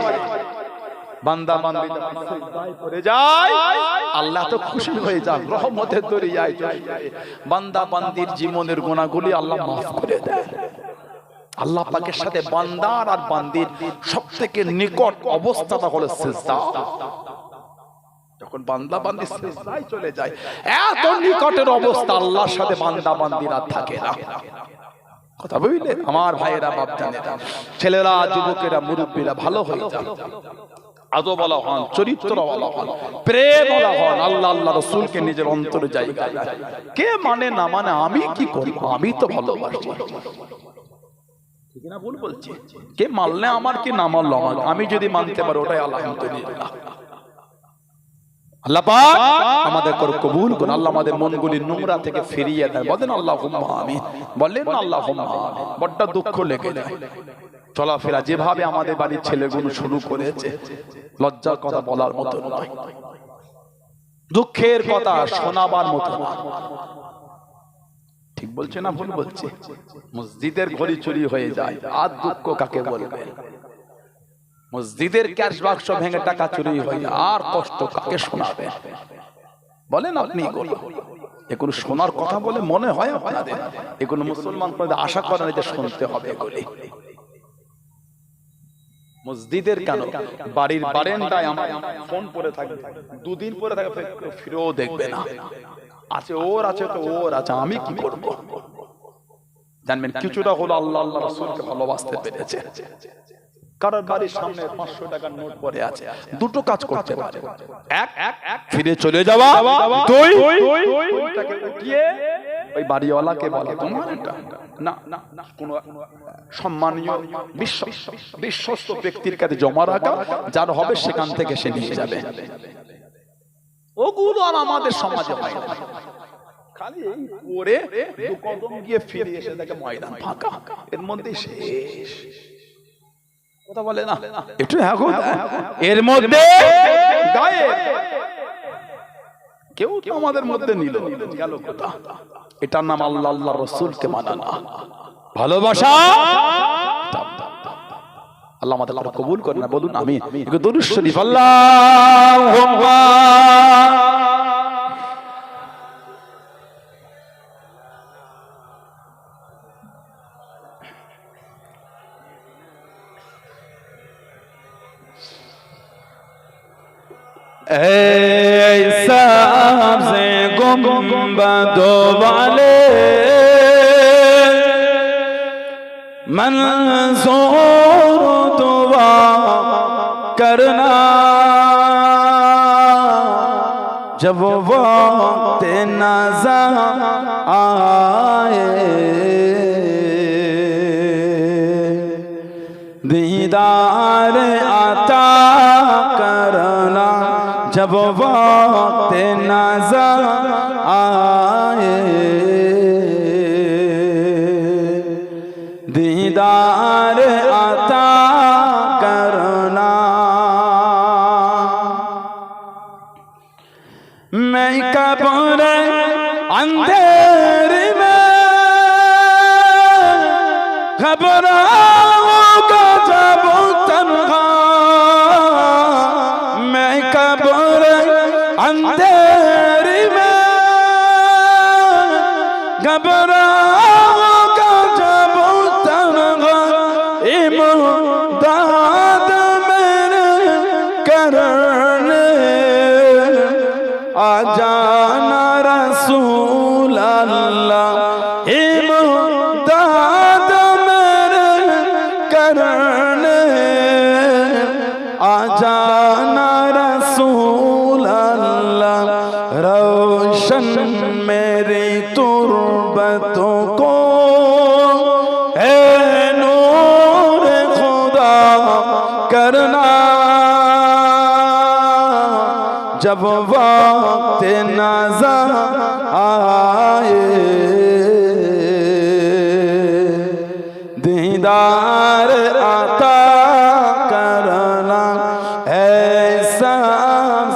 বান্দা বান্দি সিজদায় পড়ে যায়, আল্লাহ তো খুশি হয়ে যান, রহমতের দরিয়ায় চলে যায়। বান্দা বান্দির জীবনের গুনাহগুলি আল্লাহ মাফ করে দেয়। আল্লাহ পাকের সাথে বান্দার আর বান্দির সবথেকে নিকট অবস্থাটা হলো সিজদা। যখন বান্দা বান্দি সিজদায় চলে যায়, এত নিকটের অবস্থা আল্লাহর সাথে বান্দা বান্দির আর থাকে না। কথা বুঝলে আমার ভাইয়েরা, বাপজানেরা, ছেলেরা, যুবকেরা, মুরব্বীরা ভালো হয়ে যান, আদব বলা হন, চরিত্র বলা হন, প্রেম বলা হন, আল্লাহ আল্লাহ রাসূলকে নিজের অন্তরে জায়গা দেয়। কে মানে না মানে আমি কি করব, আমি তো ভালোবাসি। ঠিক না ভুল বলছি? কে মানলে আমার, কি না মানলে আমার, আমি যদি মানতে পারি ওটাই আলহামদুলিল্লাহ। আল্লাহ পাক আমাদের কবুল করুন। আল্লাহ আমাদের মনগুলি নোংরা থেকে ফিরিয়ে দেয়। বলেন আল্লাহুম্মা আমিন, বলেন আল্লাহুম্মা আমিন। বড় দুঃখ লেগে যায়, চলাফেরা যেভাবে আমাদের বাড়ির ছেলেগুলো শুরু করেছে, লজ্জার কথা বলার মতো নয়, দুঃখের কথা শোনাবার মতো নয়। ঠিক বলছে না ভুল বলছে? মসজিদের ঘড়ি চুরি হয়ে যায়, আর দুঃখ কাকে বলবে? মসজিদের ক্যাশ বাক্স ভেঙে টাকা চুরি হয়ে যায়, আর কষ্ট কাকে শোনাবে? বলেন আপনি। এগুলো শোনার কথা বলে মনে হয় আপনাদের? এগুলো মুসলমান আশা করেন যে শুনতে হবে এগুলি। মসজিদের কেন বাড়ির বারান্দায় আমার ফোন পড়ে থাকে, দুদিন পরে থাকে, ফিরেও দেখবে না। আছে ওর আছে তো ওর আছে, আমি কি করব? জানবেন কিছুটা হলো আল্লাহ আল্লাহ রাসূলকে ভালোবাসতে পেরেছে। কারোর বাড়ির সামনে 500 টাকার নোট পড়ে আছে, দুটো কাজ করতে পারে। এক ফিরে চলে যাওয়া, দুই ওইটাকে উঠিয়ে ওই বাড়িওয়ালাকে বলা তোমার এটা না, কোন সম্মানীয় বিশ্বস্ত ব্যক্তির কাছে জমা রাখা, যার হবে সেখান থেকে সে নিয়ে যাবে। ওগুলো আর আমাদের সমাজে হয় না। খালি এই পরে দু কদম গিয়ে ফিরে এসে দেখে ময়দান ফাঁকা, এর মধ্যে শেষ। কথা বলে না একটু, এখন এর মধ্যে গায়ে কেউ তো আমাদের মধ্যে নিল গেল কথা। এটার নাম আল্লাহ আল্লাহ রাসূলকে মানা না, ভালোবাসা। আল্লাহ আমাদের কবুল করেন না, বলুন আমিন। দুরূদ শরীফ আল্লাহুম্মা ऐसा से गुंबदों वाले मंसूर दुआ करना, जब वक्त नज़र आए दीदार आता करना, जब वक्त नज़र आए दीदार आता करना। मैं कब्र अंधेरे में घबराऊंगा जब तन्हा, मैं कब्र अंधेरे में घबराऊंगा जब तन्हा, इमदाद मेरे करने आ जाना रसूल अल्लाह, इमदाद मेरे करने आ जाना रसूल अल्लाह, रोशन मेरी तुर्बतों को है नूर खुदा करना, जब वक्त नज़र आए दीदार आता करना। ऐसा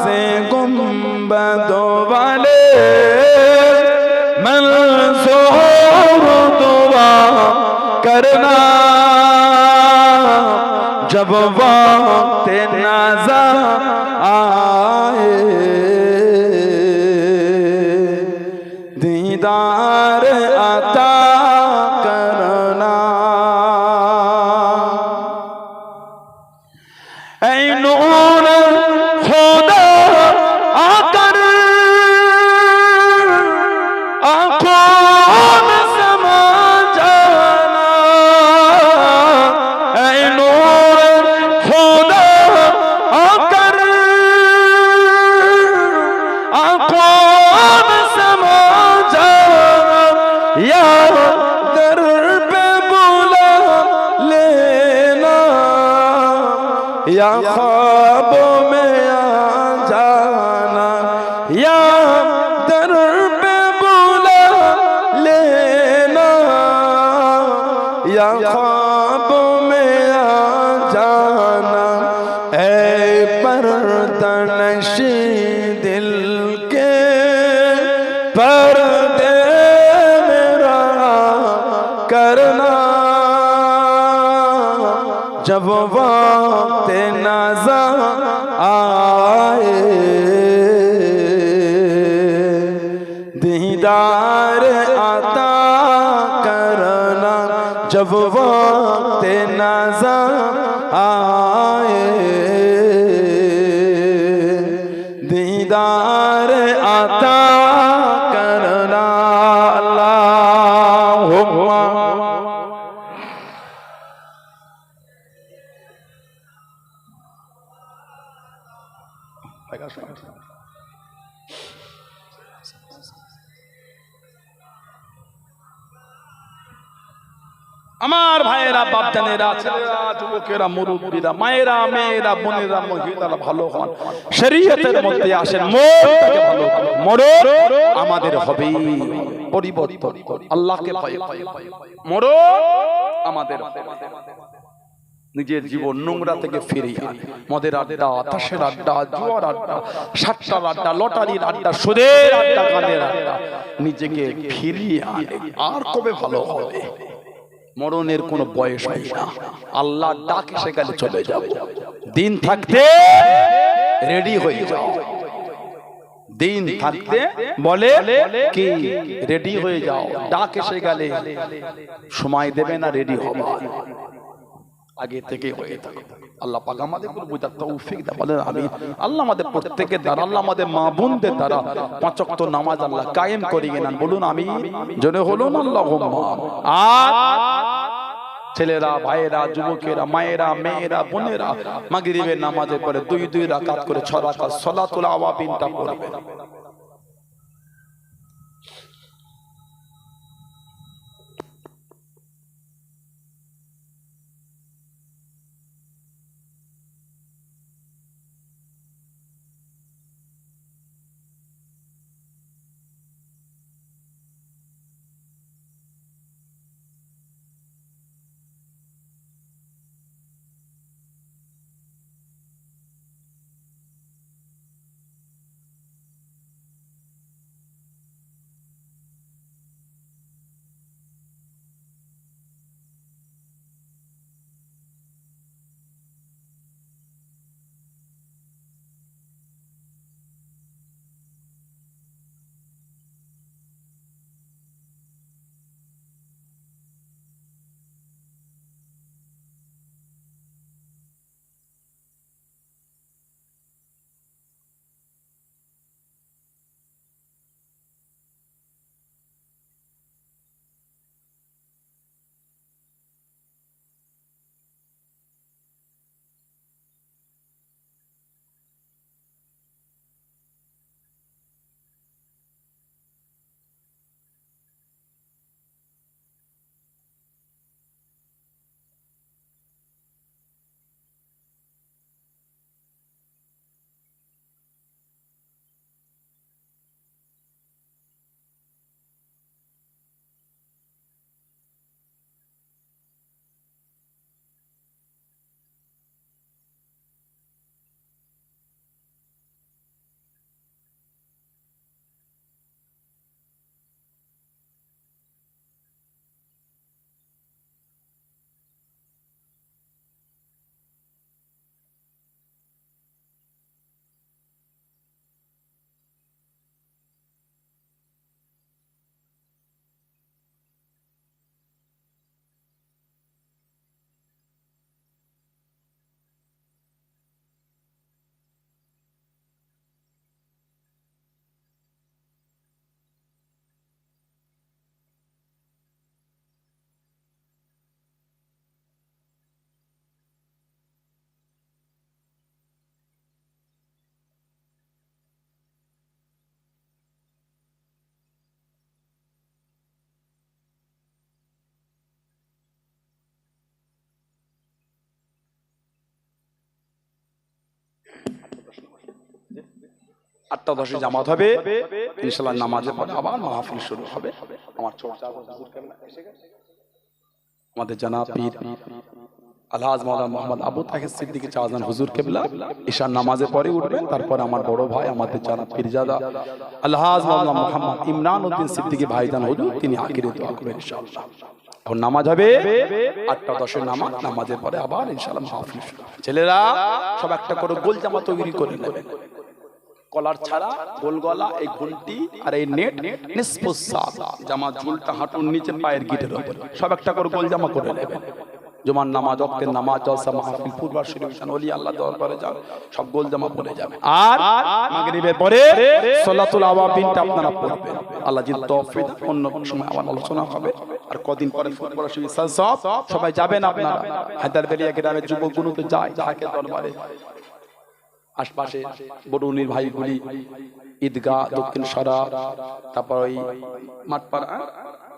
से गुंबदों वाले मंसूर दुआ करना, जब वक्त नज़र आए दीदार आता करना। ऐ नूर खुदा आकर आँखों में समा जाना, ऐ नूर खुदा आकर आँखों में समा जाना, या दर पे बुला लेना, या ख्वाबों में आ जाना, या दर पे बुला लेना, या ख्वाबों में आ जाना। ऐ पर्दनशी दिल के पर्दे मेरा करना, जब वक्त नज़र आए जब वक्त नज़र आए दीदार आता करना अल्लाहुम्मा। আমার ভাইয়েরা বাপজানেরা ছেলেরা যুবকেরা মুরব্বীরা মায়েরা মেয়েরা বোনেরা মহিলারা ভালো হন, শরীয়তের মধ্যে আসেন, মনটাকে ভালো করুন। মরণ আমাদের হবে, পরিবর্তন আল্লাহকে ভয় করে মরণ আমাদের নিজের জীবন নোংরা থেকে ফিরিয়ে মদের আড্ডা, তাসের আড্ডা, জুয়ার আড্ডা, সাতটার আড্ডা, লটারির আড্ডা, সুদের আড্ডা, গানের আড্ডা নিজেকে ফিরিয়ে আনে। আর কবে ভালো হবে? মরণের কোনো বয়স হয় না, আল্লাহ ডাক এসে গেলে চলে যাও। দিন থাকতে রেডি হয়ে যাও, দিন থাকতে বলে কি রেডি হয়ে যাও, ডাক এসে গেলে সময় দেবে না, রেডি হবে আগে থেকে হয়ে থাকে। আল্লাহ পাক আমাদের পুরো বুঝার তৌফিক দান বলেন আমিন। আল্লাহ আমাদের প্রত্যেকের দ্বারা, আল্লাহ আমাদের মা বোনদের দ্বারা পাঁচ ওয়াক্ত নামাজ আল্লাহ কায়েম করিয়ে নেন, বলুন আমিন জোরে বলুন আল্লাহুম্মা। আর ছেলেরা ভাইয়েরা যুবকেরা মায়েরা মেয়েরা বোনেরা মাগরিবের নামাজের পরে দুই দুই রাকাত করে 6 রাকাত সালাতুল আওয়াবিনটা পড়বেন। আটটা 10 জামাত হবে ইনশাআল্লাহ। নামাজের পরে আবার মাহফিল শুরু হবে। আমার চর্চা আমাদের জানাব পীর আলহাজ মাওলানা মোহাম্মদ আবু তাহের সিদ্দিকী চাচাজান হুজুর কিবলা ঈশার নামাজের পরে উঠবেন। তারপর আমার বড় ভাই আমাদের জানাব পীরজাদা আলহাজ মাওলানা মোহাম্মদ ইমরান উদ্দিন সিদ্দিকী ভাইজান হুজুর, তিনি আখিরে দোয়া করবেন ইনশাআল্লাহ। এখন নামাজ হবে 8টা 10 নামাজ, নামাজের পরে আবার ইনশাআল্লাহ মাহফিল শুরু। ছেলেরা সব একটা করে গোল জামা তৈরি করে নেবেন। কলার ছাড়া, গোল গলা, এই ঘন্টি আর এই নেট, নিসফুস সাক, জামা ঝুলটা হাঁটুর নিচে পায়ের গিটের উপর, সব একটা করে গোল জামা করে নেবেন। জুমার নামাজ, ওয়াক্তের নামাজ, জলসা মাহফিল, পূর্বার শরীফ, ওলি আল্লাহ দরবারে যান, সব গোল জামা পরে যাবে। আর মাগরিবের পরে সালাতুল আওয়াবিনটা আপনারা পড়বেন। আল্লাহ যদি তৌফিক দেন, অন্য সময় আবার আলোচনা হবে। আর কদিন পরে পূর্বার শরীফ সবাই যাবেন আপনারা। হায়দারবেলিয়া গ্রামের যুবকগুলো তো যায় ঢাকে দরবারে, আশপাশে বড়ুনির ভাইগুলি, ঈদগাহ, দক্ষিণ সরা, তারপর ওই মাঠপাড়া,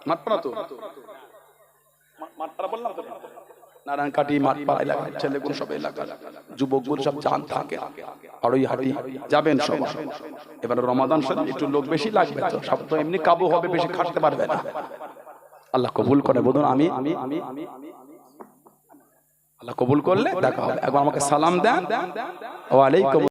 মাঠপাড়া তো মাঠপাড়া বললাম তো, নারায়ণকাটি, মাঠপাড়া এলাকার ছেলেগুলো, সব এলাকার যুবকগুলো সব জান থাকে, আর ওই হাঁটি যাবেন সবাই। এবারে রমাদান শরীফ একটু লোক বেশি লাগবে, তো সব তো এমনি কাবু হবে, বেশি খাটতে পারবে না। আল্লাহ কবুল করে বলুন আমি। আল্লাহ কবুল করলে দেখা হবে। একবার আমাকে সালাম দেন। ওয়া আলাইকুম।